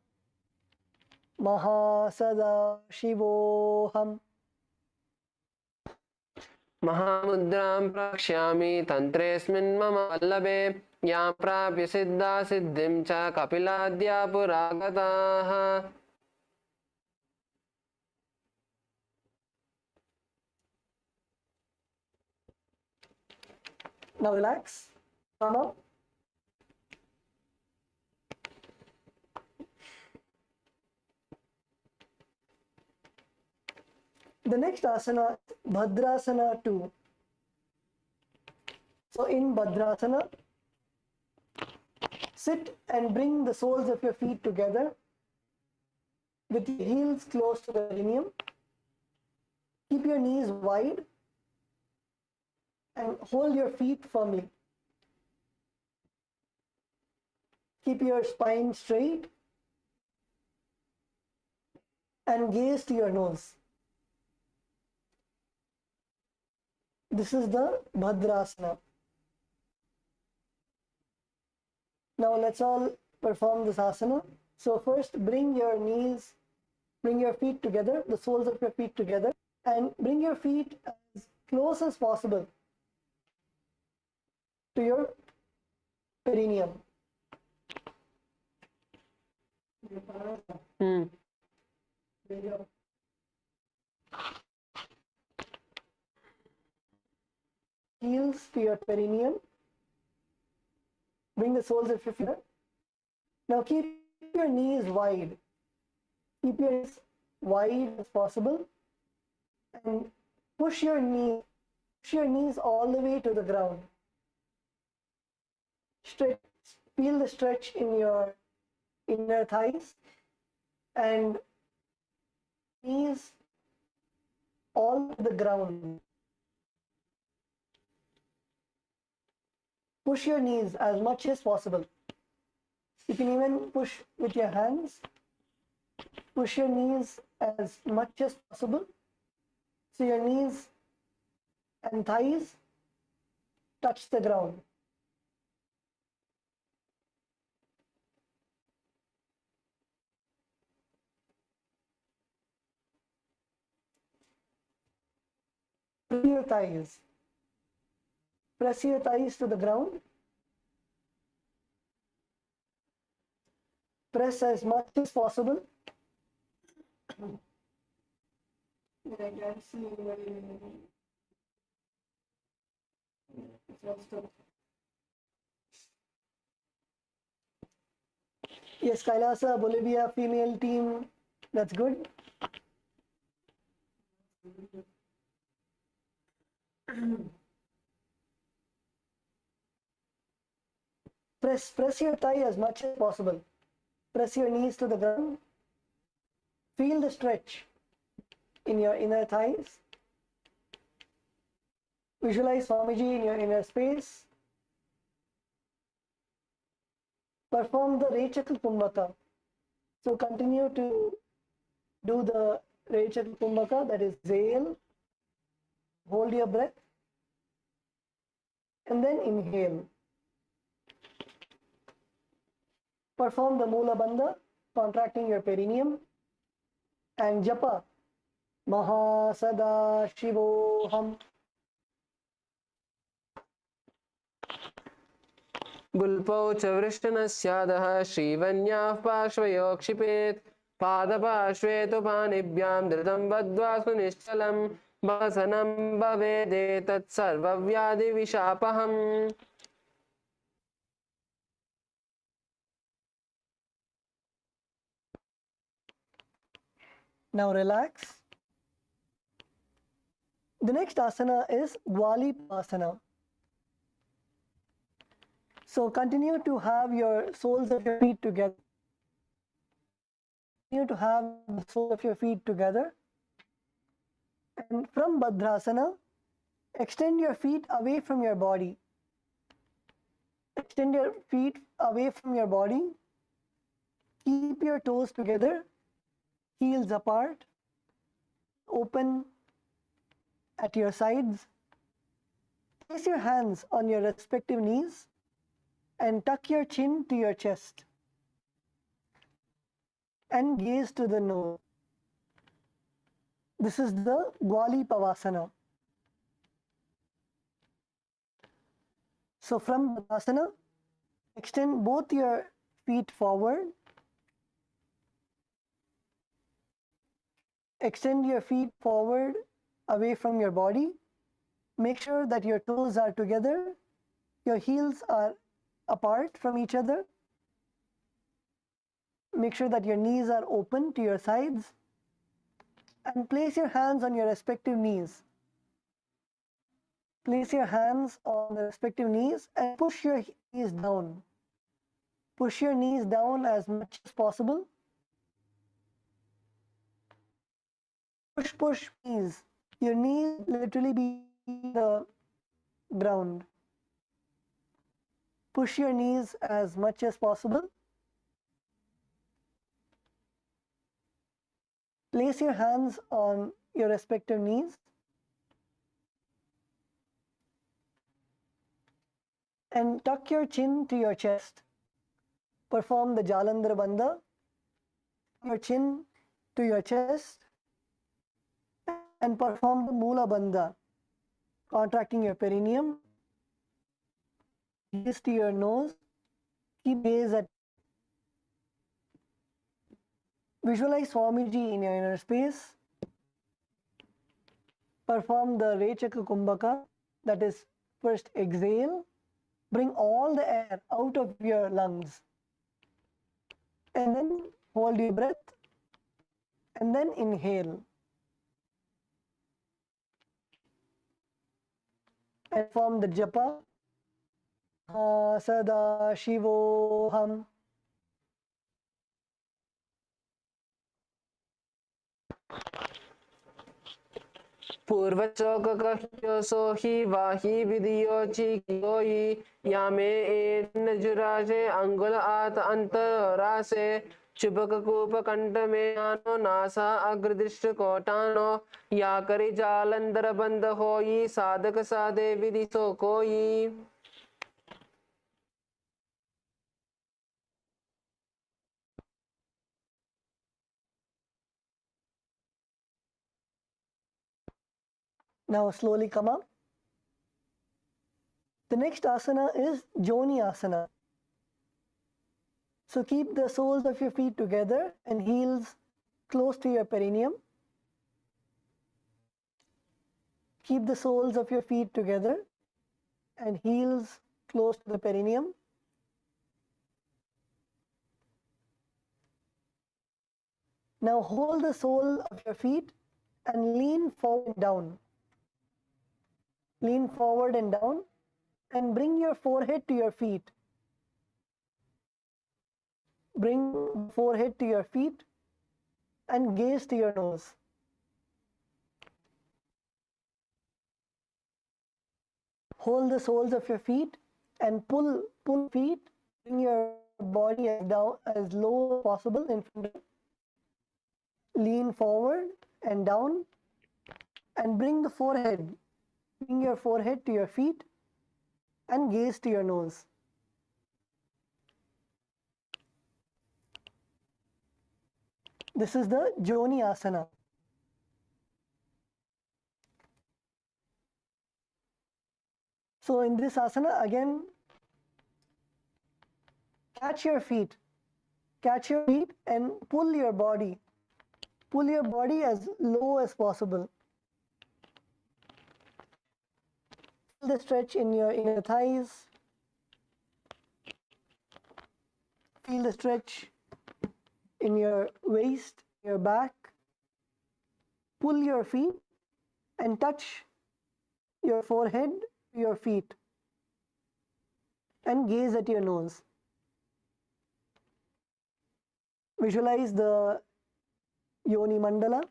Mahasada Shivoham. महामुद्रां प्रक्ष्यामि तन्त्रेऽस्मिन् मम वल्लभे यां प्राप्य सिद्धा सिद्धिं च कपिलाद्या पुरागताः Now relax. Come up. The next asana, Bhadrasana 2. So in Bhadrasana, sit and bring the soles of your feet together with your heels close to the perineum. Keep your knees wide and hold your feet firmly. Keep your spine straight and gaze to your nose. This is the Bhadrasana. Now let's all perform this asana. So first bring your knees, bring your feet together, the soles of your feet together, and bring your feet as close as possible to your perineum. Heels to your perineum. Bring the soles of your feet. Now keep your knees wide. Keep your knees wide as possible and push your knees all the way to the ground. Stretch, feel the stretch in your inner thighs and knees all to the ground. Push your knees as much as possible. You can even push with your hands. Push your knees as much as possible. So your knees and thighs touch the ground. Press your thighs. Press your thighs to the ground. Press as much as possible. I can't see Yes, Kailasa, Bolivia, female team. That's good. Press your thigh as much as possible. Press your knees to the ground. Feel the stretch in your inner thighs. Visualize Swamiji in your inner space. Perform the Rechaka Kumbhaka. So continue to do the Rechaka Kumbhaka, that is exhale, hold your breath, and then inhale. Perform the Mula Bandha, contracting your perineum. and japa Mahasada Shivoham. गुल्पौ च वृष्टनस्यादः श्रीवन्याः पार्श्वयो क्षिपेत् पादपार्श्वे तु पाणिभ्यां धृतं बद्ध्वा सुनिश्चलं वसनं भवेदेतत् सर्वव्याधिविशापहम्. Now relax. The next asana is Dwalipasana. So continue to have your soles of your feet together. Continue to have the soles of your feet together. And from Bhadrasana, extend your feet away from your body. Extend your feet away from your body. Keep your toes together, heels apart, open at your sides. Place your hands on your respective knees and tuck your chin to your chest and gaze to the nose. This is the Dwalipavasana. So from Bhadrasana, extend both your feet forward. Extend your feet forward away from your body. Make sure that your toes are together, your heels are apart from each other. Make sure that your knees are open to your sides and place your hands on your respective knees. Place your hands on the respective knees and push your knees down. Push your knees down as much as possible. Push knees. Your knees literally be the ground. Push your knees as much as possible. Place your hands on your respective knees and tuck your chin to your chest. Perform the Jalandhara Bandha. Your chin to your chest and perform the Mula Bandha, contracting your perineum. Gaze to your nose. Keep gaze at. Visualize Swamiji in your inner space. Perform the Rechaka Kumbhaka, that is, first exhale. Bring all the air out of your lungs. And then hold your breath. And then inhale. And form the japa. Sada Shivoham. पूर्वचोककह्योऽसो हि वाहि विधियोचिकियोयि यामे एनजुरासे अंगुल आत अंतरासे चुबककूपकंठ में आनो NASA अग्रदृष्ट कोटानो या करि जालंधर बंद होई साधक साधे विधि सो कोई. Now slowly come up. The next asana is Joni Asana. So keep the soles of your feet together and heels close to your perineum. Keep the soles of your feet together and heels close to the perineum. Now hold the sole of your feet and lean forward and down. Lean forward and down and bring your forehead to your feet. Bring the forehead to your feet and gaze to your nose. Hold the soles of your feet and pull feet. Bring your body as down as low as possible in front of you. Lean forward and down and bring your forehead to your feet and gaze to your nose. This is the Joni asana. So in this asana, again, catch your feet and pull your body as low as possible. Feel the stretch in your inner thighs. Feel the stretch in your waist, your back. Pull your feet and touch your forehead to your feet and gaze at your nose. Visualize the Yoni Mandala.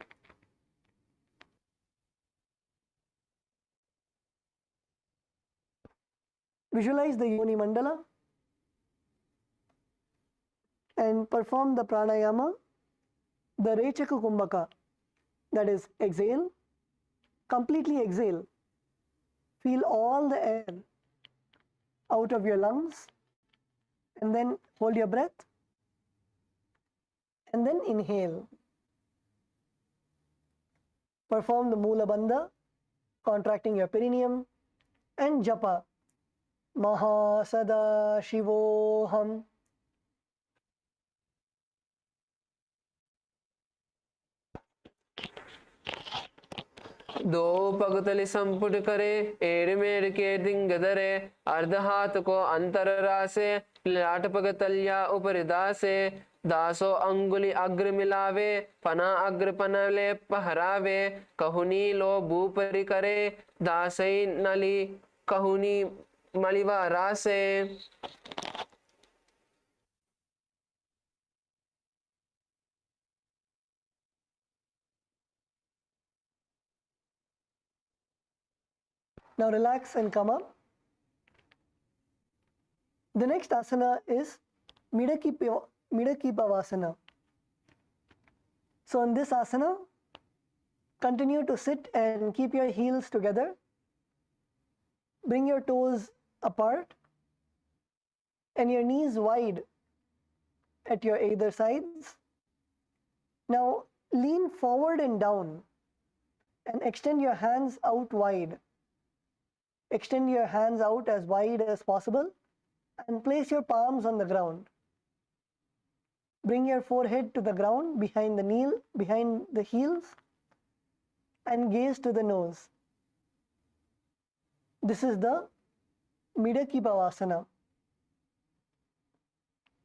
Visualize the Yoni Mandala and perform the pranayama, the Rechaka Kumbhaka, that is exhale, completely exhale. Feel all the air out of your lungs and then hold your breath and then inhale. Perform the Mula Bandha, contracting your perineum, and japa Maha Sada Shivoham. दो पगतली संपुट करे एड़ मेड़ के दिंग दरे अर्ध हाथ को अंतर रासे लाट पगतलिया ऊपर दासे दासो अंगुली अग्र मिलावे पना अग्र पनले पहरावे कहुनी लो बूपरी करे दासई नली कहुनी मलिवा रासे. Now relax and come up. The next asana is Midakipavasana. So in this asana, continue to sit and keep your heels together. Bring your toes apart and your knees wide at your either sides. Now lean forward and down and extend your hands out wide. Extend your hands out as wide as possible and place your palms on the ground. Bring your forehead to the ground behind the heels and gaze to the nose. This is the Midakipavasana.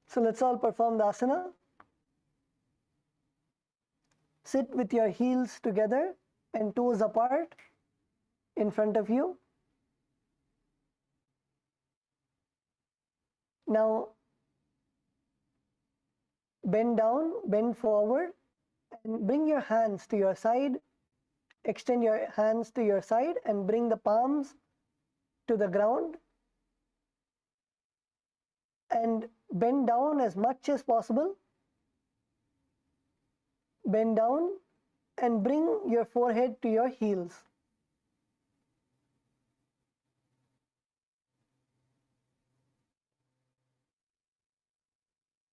So let's all perform the asana. Sit with your heels together and toes apart in front of you. Now bend down, bend forward and bring your hands to your side. Extend your hands to your side and bring the palms to the ground and bend down as much as possible. Bend down and bring your forehead to your heels.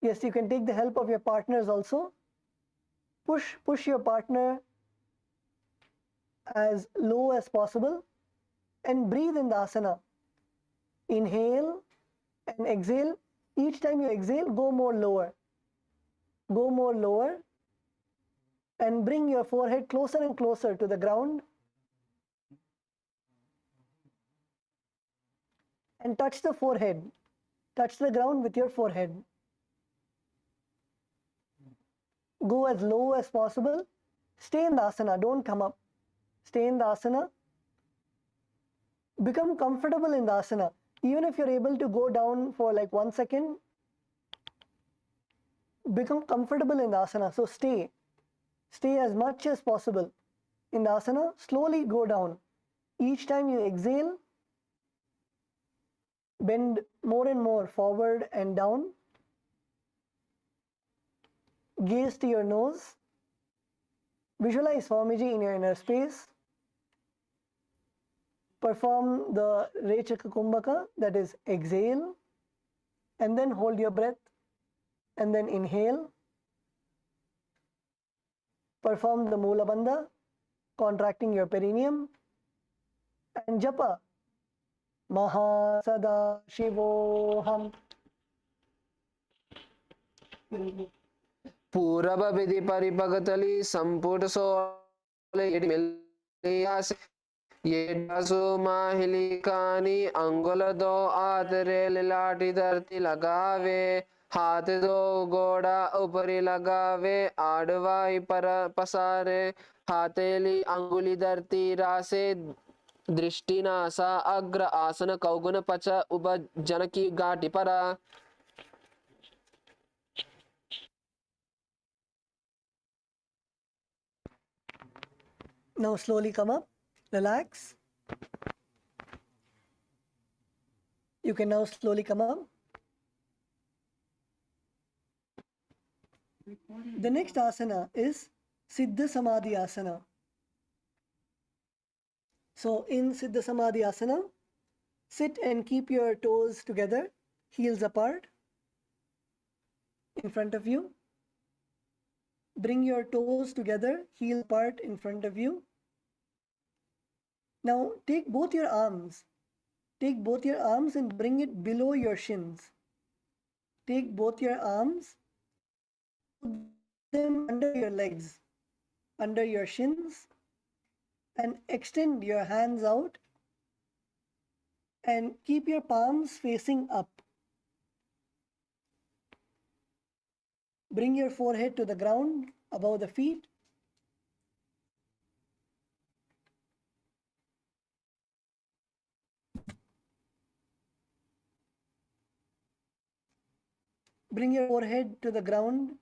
Yes, you can take the help of your partners also. Push your partner as low as possible and breathe in the asana. Inhale and exhale. Each time you exhale, go more lower. Go more lower and bring your forehead closer and closer to the ground and touch the forehead. Touch the ground with your forehead. Go as low as possible. Stay in the asana, don't come up. Stay in the asana. Become comfortable in the asana. Even if you're able to go down for like 1 second, become comfortable in the asana. So stay as much as possible in the asana. Slowly go down. Each time you exhale, bend more and more forward and down. Gaze to your nose. Visualize Swamiji in your inner space. Perform the Rechaka Kumbhaka, that is exhale, and then hold your breath, and then inhale. Perform the Mula Bandha, contracting your perineum, and japa Mahasada Shivoham. पूरब विधि परिपगतली संपुट सोले Millais ये डासु माहिली कानी अंगुल दो आतरे लाठी धरती लगावे हाथ दो गोड़ा ऊपरी लगावे आडवाई पर पसारे हाथेली अंगुली धरती रासे दृष्टि नासा अग्र आसन कौगुन पच उब जनकी गाटी परा. Now slowly come up, relax. You can now slowly come up. The next asana is Siddha Samadhi Asana. So in Siddha Samadhi Asana, sit and keep your toes together, heels apart, in front of you. Bring your toes together, heel apart in front of you. Now take both your arms. Take both your arms and bring it below your shins. Take both your arms, put them under your legs, under your shins, and extend your hands out and keep your palms facing up. Bring your forehead to the ground above the feet. Bring your forehead to the ground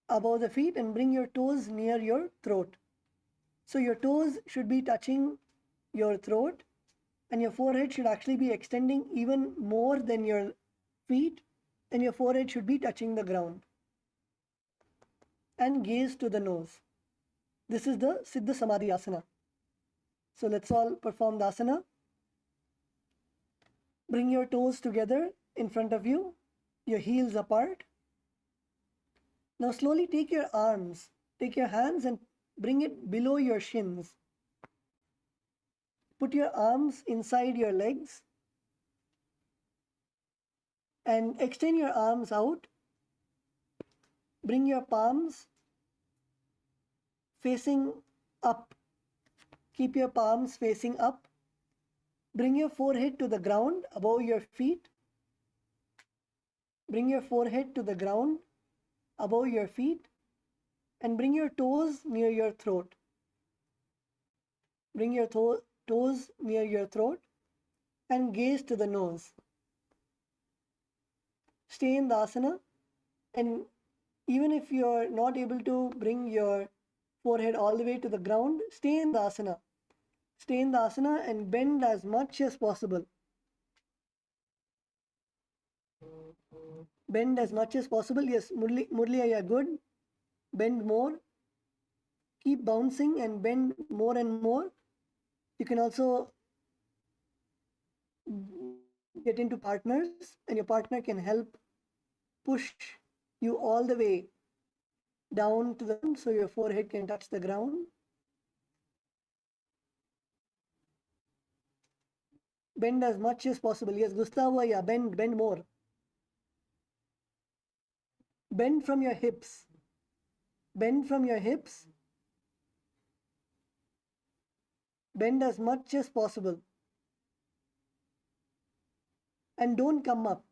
above the feet and bring your toes near your throat. So your toes should be touching your throat and your forehead should actually be extending even more than your feet, and your forehead should be touching the ground. And gaze to the nose. This is the Siddha Samadhi Asana. So let's all perform the asana. Bring your toes together in front of you, your heels apart. Now slowly take your arms, take your hands and bring it below your shins. Put your arms inside your legs and extend your arms out. Bring your palms facing up. Keep your palms facing up. Bring your forehead to the ground above your feet. Bring your forehead to the ground above your feet and bring your toes near your throat. Bring your toes near your throat and gaze to the nose. Stay in the asana, and even if you are not able to bring your forehead all the way to the ground, stay in the asana. Stay in the asana and bend as much as possible. Bend as much as possible. Yes, Murli, you are good. Bend more. Keep bouncing and bend more and more. You can also get into partners and your partner can help push you all the way down to the ground so your forehead can touch the ground. Bend as much as possible. Yes, Gustavo, yeah, bend more. Bend from your hips. Bend from your hips. Bend as much as possible. And don't come up.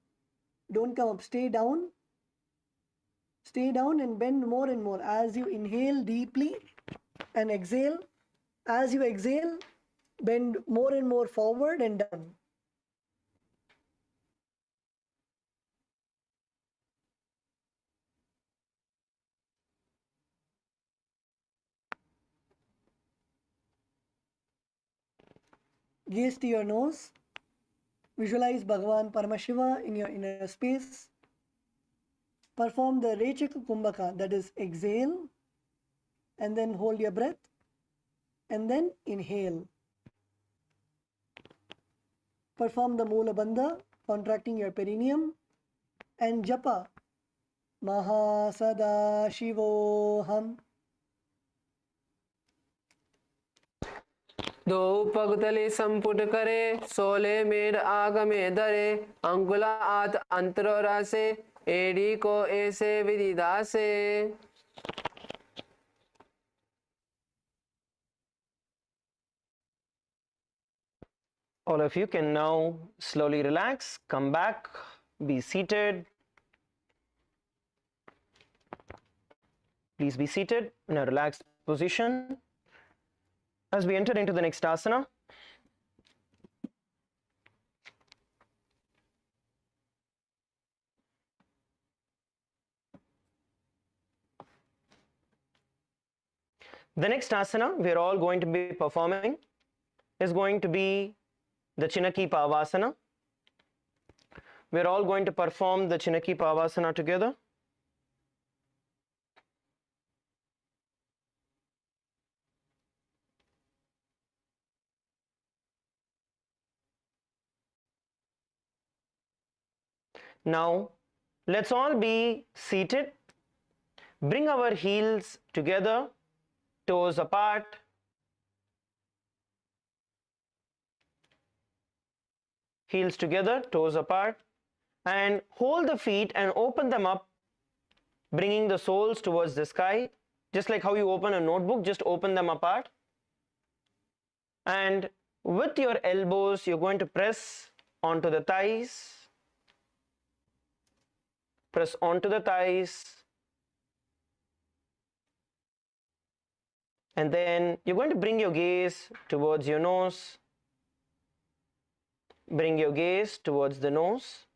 Don't come up. Stay down. Stay down and bend more and more as you inhale deeply and exhale. As you exhale, bend more and more forward and down. Gaze to your nose. Visualize Bhagavan Paramashiva in your inner space. Perform the Rechaka Kumbhaka, that is exhale and then hold your breath and then inhale. Perform the Mula Bandha, contracting your perineum, and japa Mahasadaशिवोऽहम्. दो पगतली संपुट करे, सोले made आगमे दरे, अंकुला आत अंतरो रासे, AD को ऐसे विदिदासे. All of you can now slowly relax, come back, be seated. Please be seated in a relaxed position. As we enter into the next asana, the next asana we are all going to be performing is going to be the Chinaki Pavasana. We are all going to perform the Chinaki Pavasana together. Now, let's all be seated. Bring our heels together, toes apart. Heels together, toes apart. And hold the feet and open them up, bringing the soles towards the sky. Just like how you open a notebook, just open them apart. And with your elbows, you're going to press onto the thighs. Press onto the thighs. And then you're going to bring your gaze towards your nose. Bring your gaze towards the nose.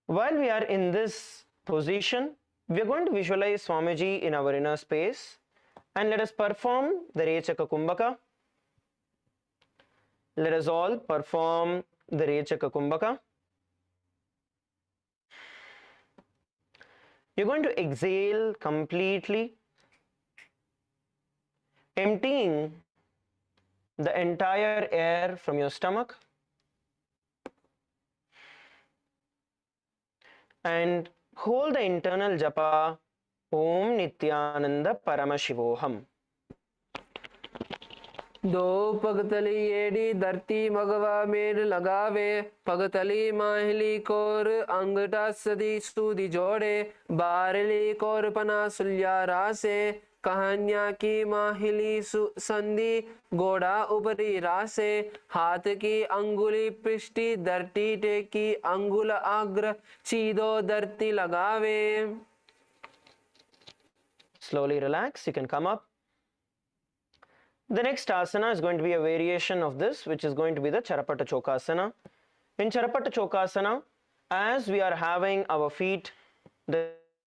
While we are in this position, we are going to visualize Swamiji in our inner space, and let us perform the Rechaka Kumbhaka. Let us all perform the Rechaka Kumbhaka. You're going to exhale completely, emptying the entire air from your stomach, and hold the internal japa Om Nithyananda Paramashivam. दो पगतली AD धरती मगवा मेर लगावे, पगतली माहिली core अंगटा सदी सूदी जोड़े, बारली core पना सुल्या रासे, कहानिया की माहिली संधि गोड़ा ऊपरी रासे, हाथ की अंगुली पृष्ठी धरती टेकी अंगुल आग्र सीधो धरती लगावे. Slowly relax, you can come up. The next asana is going to be a variation of this, which is going to be the Charapata Chokasana. In Charapata Chokasana, as we are having our feet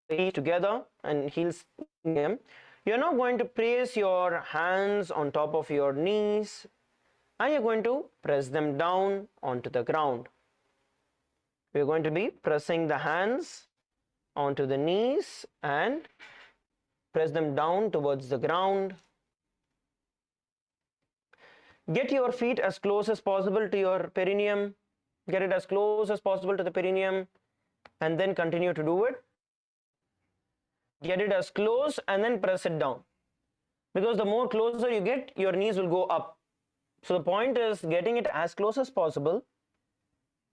together and heels them, you are now going to place your hands on top of your knees and you are going to press them down onto the ground. We are going to be pressing the hands onto the knees and press them down towards the ground. Get your feet as close as possible to your perineum. Get it as close as possible to the perineum and then continue to do it. Get it as close and then press it down. Because the more closer you get, your knees will go up. So the point is getting it as close as possible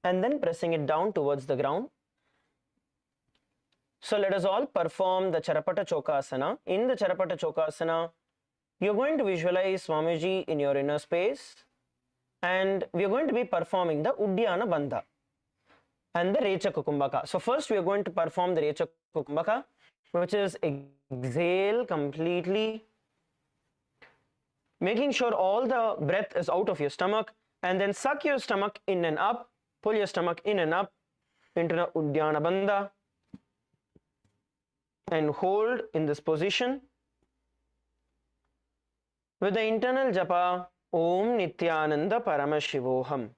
and then pressing it down towards the ground. So let us all perform the Charapata Chokasana. In the Charapata Chokasana, you're going to visualize Swamiji in your inner space and we are going to be performing the Uddiyana Bandha and the Rechaka Kumbhaka. So first we are going to perform the Rechaka Kumbhaka, which is exhale completely, making sure all the breath is out of your stomach, and then suck your stomach in and up, pull your stomach in and up into the Uddiyana Bandha and hold in this position. With the internal japa Om Nithyananda Paramashivam.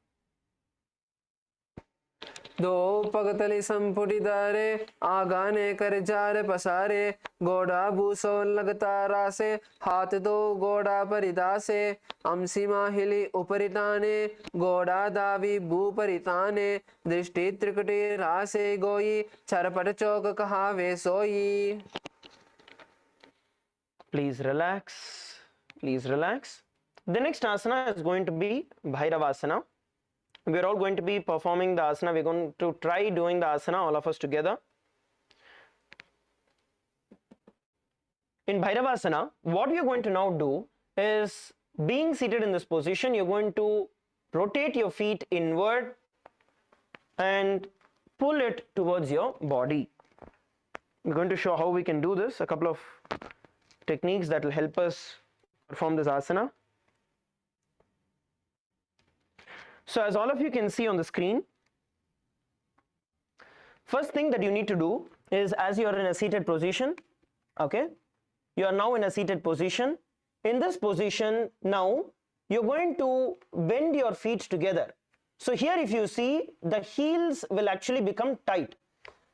दो पगतली संपुटिदारे आगाने कर jar पसारे गोड़ा भूसो लगता रासे हाथ दो गोड़ा परिदासे अंसीमा हिली उपरिताने गोड़ा दावी भू परिताने दृष्टि त्रिकुटी रासे गोई चरपट चौक कहावे सोई. Please relax. Please relax. The next asana is going to be Bhairavasana. We are all going to be performing the asana. We are going to try doing the asana, all of us together. In Bhairavasana, what we are going to now do is, being seated in this position, you are going to rotate your feet inward and pull it towards your body. We are going to show how we can do this, a couple of techniques that will help us perform this asana. So as all of you can see on the screen, first thing that you need to do is, as you are in a seated position, okay, you are now in a seated position. In this position now, you're going to bend your feet together. So here if you see, the heels will actually become tight.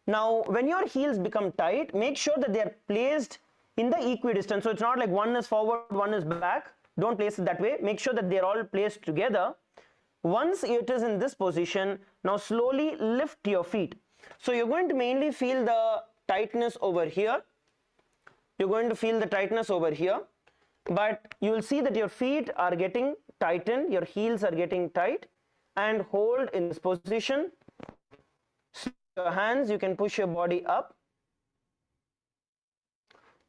Now when your heels become tight, make sure that they are placed in the equidistant. So it's not like one is forward, one is back. Don't place it that way. Make sure that they are all placed together. Once it is in this position, now slowly lift your feet. So you're going to mainly feel the tightness over here. You're going to feel the tightness over here. But you will see that your feet are getting tightened, your heels are getting tight, and hold in this position. So your hands, you can push your body up.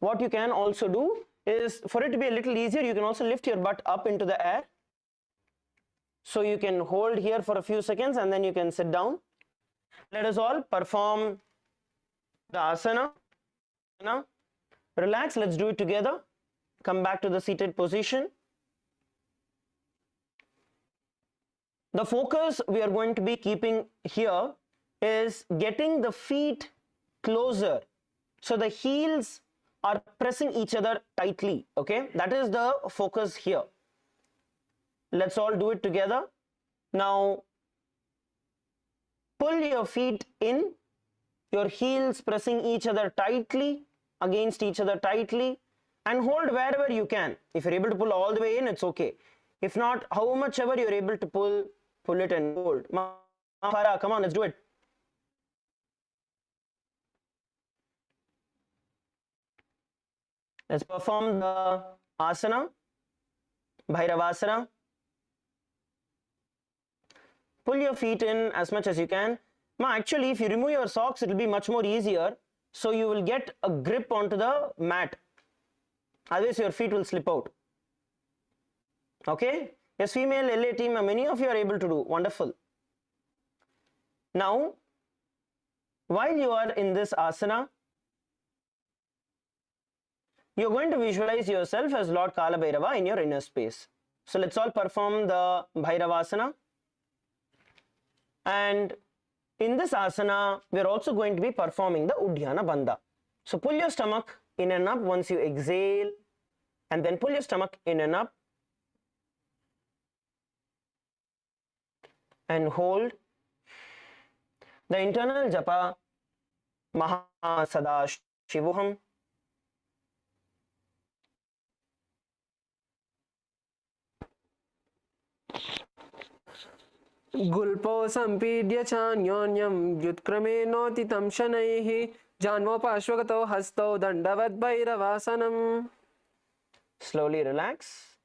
What you can also do is, for it to be a little easier, you can also lift your butt up into the air. So you can hold here for a few seconds and then you can sit down. Let us all perform the asana. Relax, let's do it together. Come back to the seated position. The focus we are going to be keeping here is getting the feet closer. So the heels are pressing each other tightly, okay? That is the focus here. Let's all do it together. Now, pull your feet in, your heels pressing each other tightly, against each other tightly, and hold wherever you can. If you're able to pull all the way in, it's okay. If not, how much ever you're able to pull it and hold. Mahara, come on, let's do it. Let's perform the asana, Bhairavasana. Pull your feet in as much as you can. Actually, if you remove your socks, it will be much more easier. So you will get a grip onto the mat. Otherwise, your feet will slip out. Okay? Yes, female LA team, many of you are able to do. Wonderful. Now, while you are in this asana, you're going to visualize yourself as Lord Kala Bhairava in your inner space. So let's all perform the Bhairavasana. And in this asana, we're also going to be performing the Uddiyana Bandha. So pull your stomach in and up once you exhale, and then pull your stomach in and up, and hold. The internal japa, Maha Sada Shivoham. Gulpo sampidya chanyonyam yutkrame notitam shanaihi janvo pashvagato hasto dandavad bhairavasanam. Slowly relax.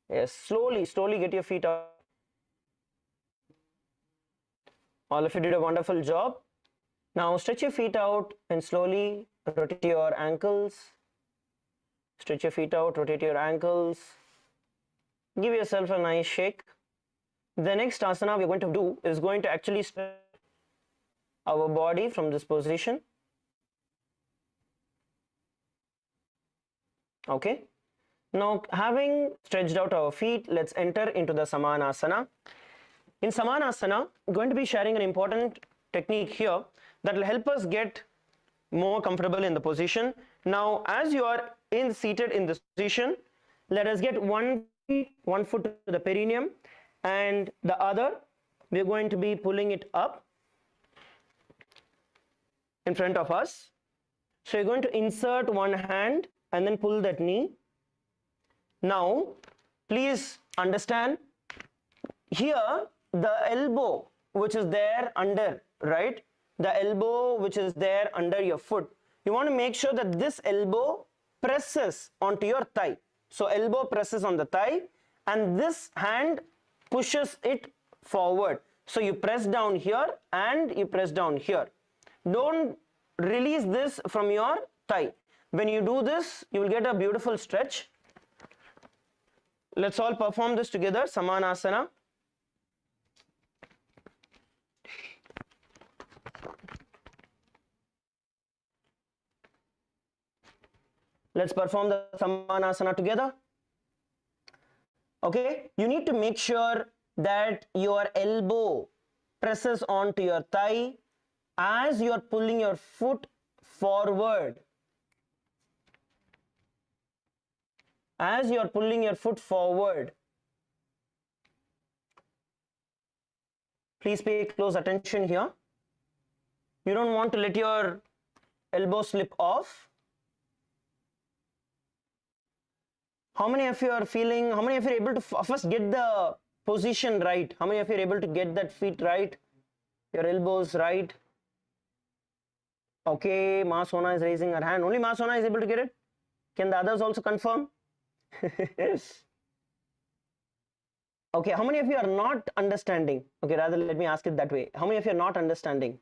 Yes, slowly get your feet up. All of you did a wonderful job. Now stretch your feet out and slowly rotate your ankles. Stretch your feet out, rotate your ankles. Give yourself a nice shake. The next asana we're going to do is going to actually stretch our body from this position. Okay. Now, having stretched out our feet, let's enter into the Samanasana. In Samanasana, I'm going to be sharing an important technique here that will help us get more comfortable in the position. Now, as you are seated in this position, let us get one foot to the perineum, and the other, we're going to be pulling it up in front of us. So you're going to insert one hand and then pull that knee. Now, please understand, here the elbow which is there under, right? The elbow which is there under your foot, you want to make sure that this elbow presses onto your thigh. So elbow presses on the thigh and this hand pushes it forward. So you press down here and you press down here. Don't release this from your thigh. When you do this, you will get a beautiful stretch. Let's all perform this together. Samanasana. Let's perform the Samanasana together. Okay, you need to make sure that your elbow presses onto your thigh as you are pulling your foot forward. As you are pulling your foot forward. Please pay close attention here. You don't want to let your elbow slip off. How many of you are feeling, how many of you are able to first get the position right? How many of you are able to get that feet right? Your elbows right? Okay, Ma Sona is raising her hand. Only Ma Sona is able to get it? Can the others also confirm? Okay, how many of you are not understanding? Okay, rather let me ask it that way. How many of you are not understanding?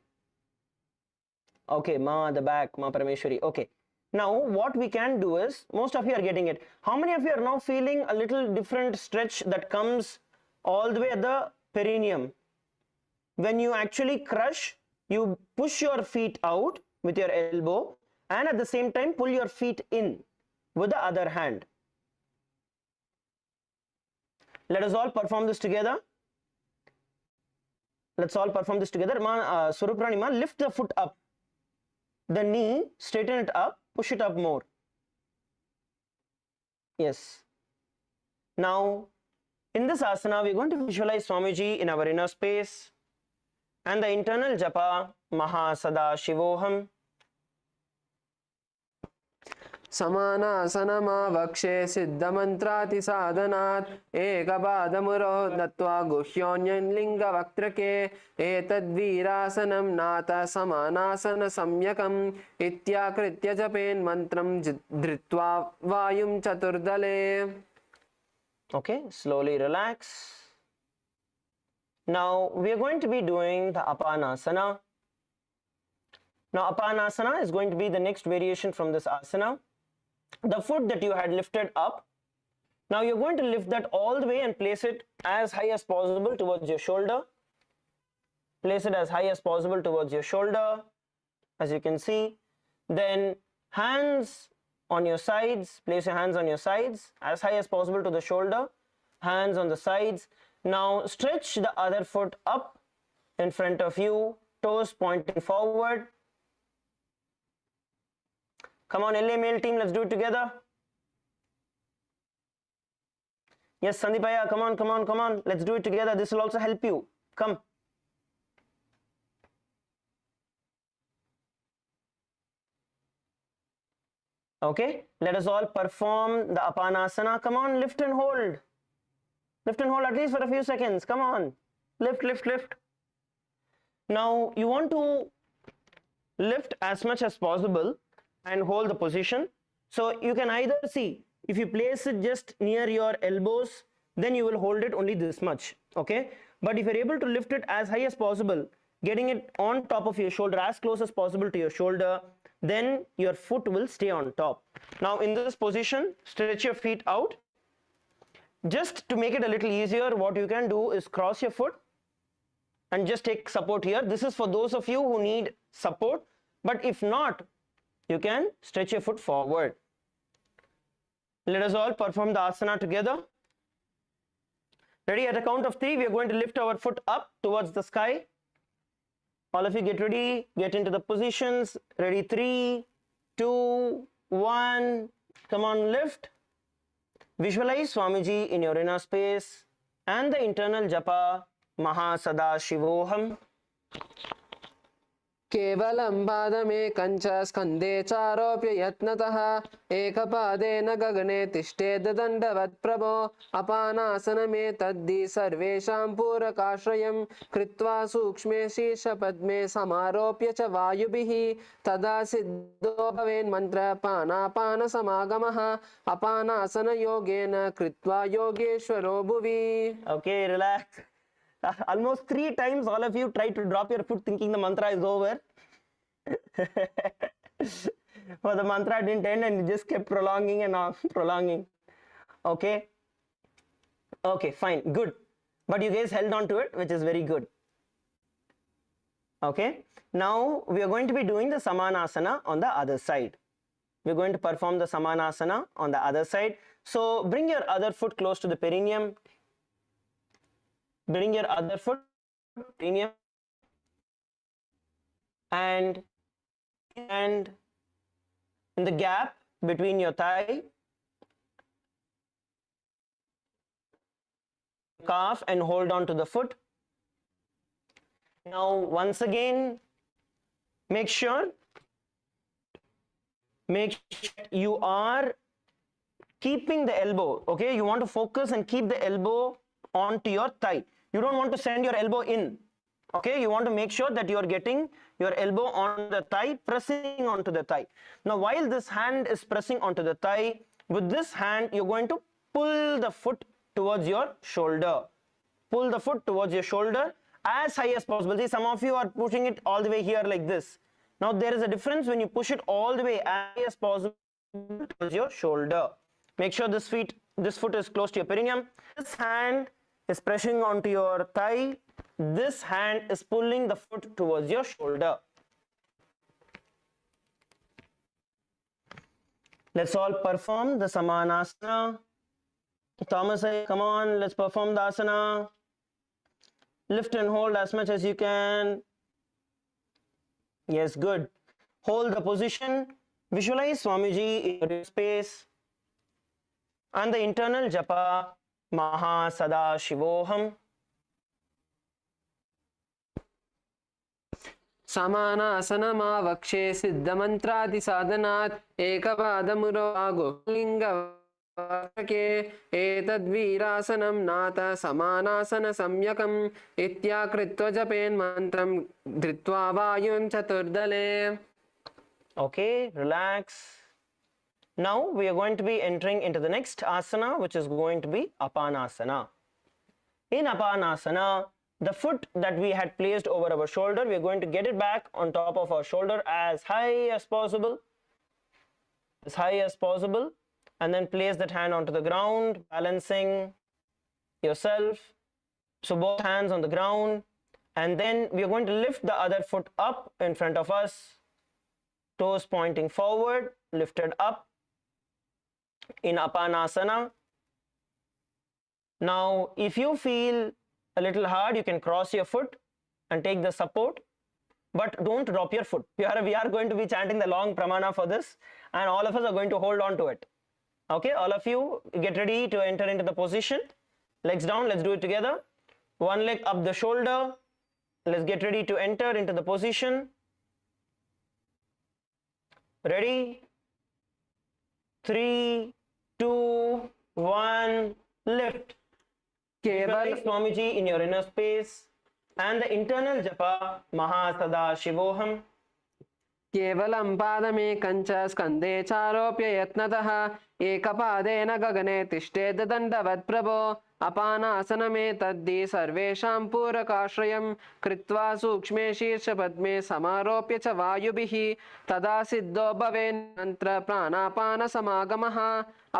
Okay, Ma at the back, Ma Parameshwari. Okay. Now, what we can do is, most of you are getting it. How many of you are now feeling a little different stretch that comes all the way at the perineum? When you actually crush, you push your feet out with your elbow and at the same time pull your feet in with the other hand. Let us all perform this together. Let's all perform this together. Surupranima, lift the foot up. The knee, straighten it up. Push it up more. Yes. Now, in this asana, we're going to visualize Swamiji in our inner space and the internal japa, Maha Sada Shivoham. समानासनमावक्षे सिद्धमन्त्रातिसाधनात् एकपादमुरो दत्त्वा गुह्योऽन्यलिङ्गवक्त्रके एतद्वीरासनं नाथ समानासनसम्यकम् इत्याकृत्य जपेन्मन्त्रं धृत्वा वायुं चतुर्दले. Okay, slowly relax. Now we are going to be doing the Apanasana. Now Apanasana is going to be the next variation from this asana. The foot that you had lifted up, now you're going to lift that all the way and place it as high as possible towards your shoulder. Place it as high as possible towards your shoulder, as you can see. Then hands on your sides, place your hands on your sides as high as possible to the shoulder, hands on the sides. Now stretch the other foot up in front of you, toes pointing forward. Come on, LA male team, let's do it together. Yes, Sandipaya, come on, come on, come on. Let's do it together. This will also help you. Come. Okay, let us all perform the Apanasana. Come on, lift and hold. Lift and hold at least for a few seconds. Come on. Lift, lift, lift. Now, you want to lift as much as possible and hold the position. So you can either see, if you place it just near your elbows, then you will hold it only this much. Okay, but if you're able to lift it as high as possible, getting it on top of your shoulder, as close as possible to your shoulder, then your foot will stay on top. Now in this position, stretch your feet out. Just to make it a little easier, what you can do is cross your foot and just take support here. This is for those of you who need support, but if not, you can stretch your foot forward. Let us all perform the asana together. Ready? At a count of 3, we are going to lift our foot up towards the sky. All of you get ready, get into the positions. Ready? 3, 2, 1. Come on, lift. Visualize Swamiji in your inner space and the internal japa, Maha Sada Shivoham. केवलं पादमेकं च स्कन्धे चारोप्य यत्नतः एकपादेन गगने तिष्ठेद् दण्डवत् प्रभो अपानासनमेतद्धि सर्वेषां पूरकाश्रयं कृत्वा सूक्ष्मे शीर्षपद्मे समारोप्य च वायुभिः तदा सिद्धो भवेन्मन्त्रपानापानसमागमः अपानासनयोगेन कृत्वा योगेश्वरो भुवि. Okay, relax. Almost 3 times all of you tried to drop your foot thinking the mantra is over. But the mantra didn't end and it just kept prolonging and prolonging. Okay. Okay, fine, good. But you guys held on to it, which is very good. Okay. Now we are going to be doing the Samanasana on the other side. We're going to perform the Samanasana on the other side. So bring your other foot close to the perineum. Bring your other foot perineum and in the gap between your thigh, calf, and hold on to the foot. Now once again, make sure you are keeping the elbow. Okay, you want to focus and keep the elbow onto your thigh. You don't want to send your elbow in. Okay, you want to make sure that you are getting your elbow on the thigh, pressing onto the thigh. Now while this hand is pressing onto the thigh, with this hand you're going to pull the foot towards your shoulder. Pull the foot towards your shoulder as high as possible. See, some of you are pushing it all the way here like this. Now there is a difference when you push it all the way as high as possible towards your shoulder. Make sure this foot is close to your perineum. This hand is pressing onto your thigh. This hand is pulling the foot towards your shoulder. Let's all perform the Samanasana. Thomas, come on, let's perform the asana. Lift and hold as much as you can. Yes, good. Hold the position. Visualize Swamiji in your space. And the internal japa, Maha Sada Shivoham. समानासनमावक्षे सिद्धमन्त्रादिसाधनात् एकपादमुरोगुलिङ्गके एतद्वीरासनं नाथ समानासनसंज्ञकम् इत्याकृत्य जपेन्मन्त्रं धृत्वा वायुं चतुर्दले. Okay, relax. Now we are going to be entering into the next asana, which is going to be Apanasana. In Apanasana, the foot that we had placed over our shoulder, we are going to get it back on top of our shoulder as high as possible, and then place that hand onto the ground, balancing yourself. So both hands on the ground, and then we are going to lift the other foot up in front of us, toes pointing forward, lifted up in Apanasana. Now, if you feel a little hard, you can cross your foot and take the support, but don't drop your foot. We are going to be chanting the long pramana for this, and all of us are going to hold on to it. Okay, all of you get ready to enter into the position. Legs down, let's do it together. One leg up the shoulder. Let's get ready to enter into the position. Ready? 3, 2, 1, lift. Visualize Swamiji in your inner space and the internal japa Mahasada Shivoham. केवलं पादमेकं च स्कन्धे चारोप्य यत्नतः एकपादेन गगने तिष्ठेद् दण्डवत् प्रभो अपानासनमेतद्धि सर्वेषां पूरकाश्रयं कृत्वा सूक्ष्मे शीर्षपद्मे समारोप्य च वायुभिः तदा सिद्धो भवेन्मन्त्र प्राणापानसमागमः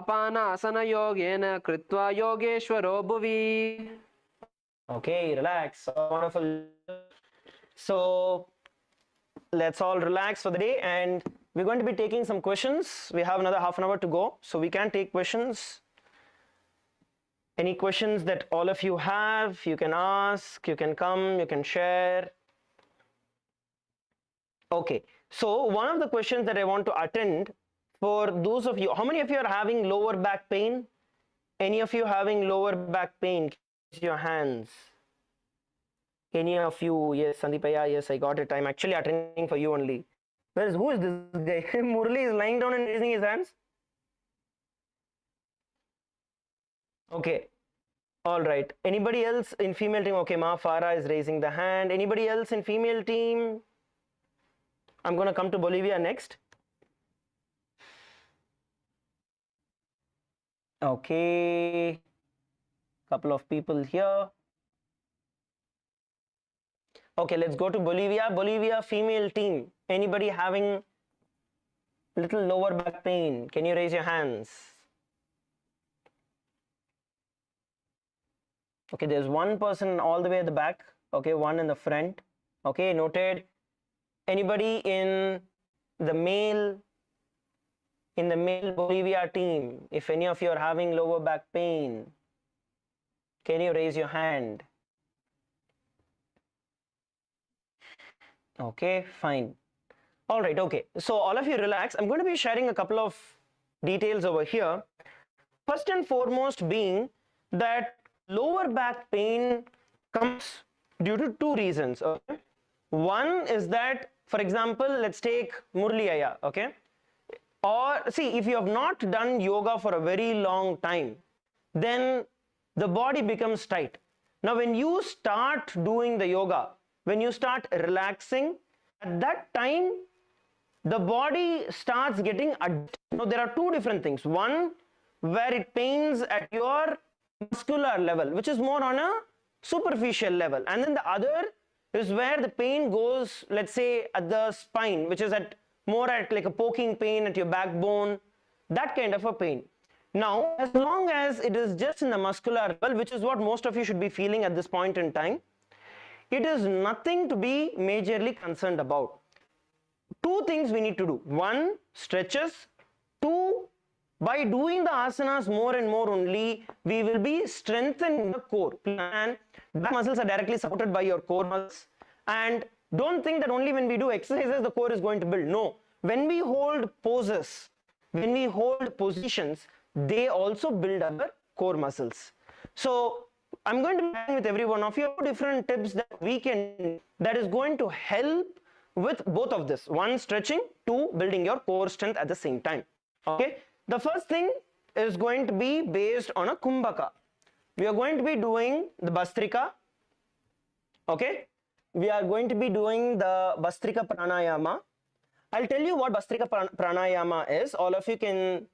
अपानासनयोगेन कृत्वा योगेश्वरो भुवि. Okay, relax. Wonderful. So let's all relax for the day, and we're going to be taking some questions. We have another half an hour to go, so we can take questions. Any questions that all of you have, you can ask, you can come, you can share. Okay, so one of the questions that I want to attend for those of you, how many of you are having lower back pain? Any of you having lower back pain? Raise your hands. Any of you? Yes, Sandipaya, yes, I got it. I'm actually attending for you only. Who is this guy? Murali is lying down and raising his hands. Okay. All right. Anybody else in female team? Okay, Ma Farah is raising the hand. Anybody else in female team? I'm going to come to Bolivia next. Okay. Couple of people here. Okay, let's go to Bolivia. Bolivia female team. Anybody having little lower back pain? Can you raise your hands? Okay, there's one person all the way at the back. Okay, one in the front. Okay, noted. Anybody in the male Bolivia team, if any of you are having lower back pain, can you raise your hand? Okay, fine. All right, okay. So all of you relax. I'm going to be sharing a couple of details over here. First and foremost being that lower back pain comes due to two reasons. Okay? One is that, for example, let's take Murli Aya, okay? Or see, if you have not done yoga for a very long time, then the body becomes tight. Now, when you start doing the yoga, when you start relaxing, at that time, the body starts getting adjusted. Now, there are two different things. One, where it pains at your muscular level, which is more on a superficial level. And then the other is where the pain goes, let's say, at the spine, which is at more at like a poking pain at your backbone, that kind of a pain. Now, as long as it is just in the muscular level, which is what most of you should be feeling at this point in time, it is nothing to be majorly concerned about. Two things we need to do. One, stretches. Two, by doing the asanas more and more only, we will be strengthening the core. And back muscles are directly supported by your core muscles. And don't think that only when we do exercises, the core is going to build. No. When we hold poses, when we hold positions, they also build our core muscles. So I'm going to be sharing with every one of you different tips that we can, that is going to help with both of this. One, stretching. Two, building your core strength at the same time. Okay. The first thing is going to be based on a kumbhaka. We are going to be doing the Bastrika. Okay. We are going to be doing the Bastrika Pranayama. I'll tell you what Bastrika Pranayama is. All of you can